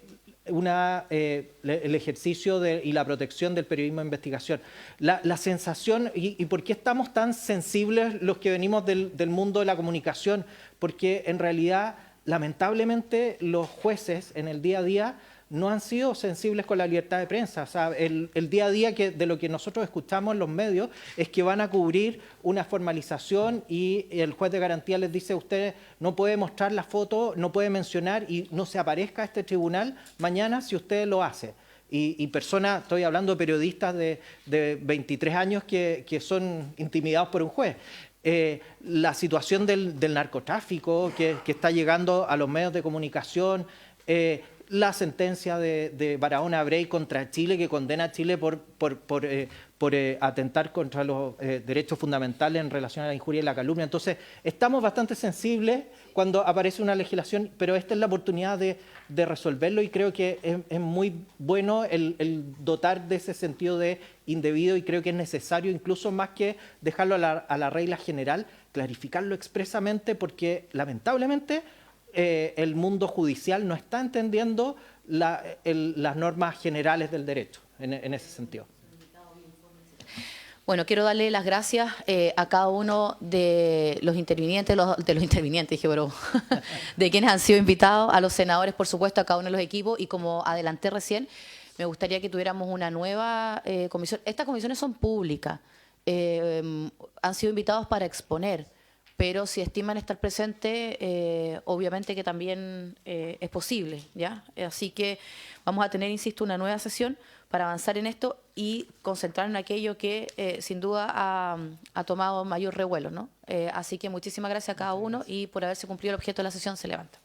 ejercicio y la protección del periodismo de investigación. La sensación, y por qué estamos tan sensibles los que venimos del mundo de la comunicación, porque en realidad, lamentablemente, los jueces en el día a día no han sido sensibles con la libertad de prensa. O sea, el día a día de lo que nosotros escuchamos en los medios es que van a cubrir una formalización y el juez de garantía les dice: usted no puede mostrar la foto, no puede mencionar y no se aparezca a este tribunal mañana si usted lo hace. Y personas, estoy hablando de periodistas de 23 años que son intimidados por un juez. La situación del narcotráfico que está llegando a los medios de comunicación, la sentencia de Barahona Brey contra Chile, que condena a Chile por atentar contra los derechos fundamentales en relación a la injuria y la calumnia. Entonces, estamos bastante sensibles cuando aparece una legislación, pero esta es la oportunidad de resolverlo y creo que es muy bueno el dotar de ese sentido de indebido y creo que es necesario, incluso más que dejarlo a la regla general, clarificarlo expresamente porque, lamentablemente, el mundo judicial no está entendiendo las normas generales del derecho en ese sentido. Bueno, quiero darle las gracias a cada uno de los intervinientes, dije, pero de quienes han sido invitados, a los senadores, por supuesto, a cada uno de los equipos, y como adelanté recién, me gustaría que tuviéramos una nueva comisión. Estas comisiones son públicas, han sido invitados para exponer, pero si estiman estar presentes, obviamente que también es posible, ¿ya? Así que vamos a tener, insisto, una nueva sesión para avanzar en esto y concentrarnos en aquello que sin duda ha tomado mayor revuelo, ¿no? Así que muchísimas gracias a cada uno y por haberse cumplido el objeto de la sesión se levanta.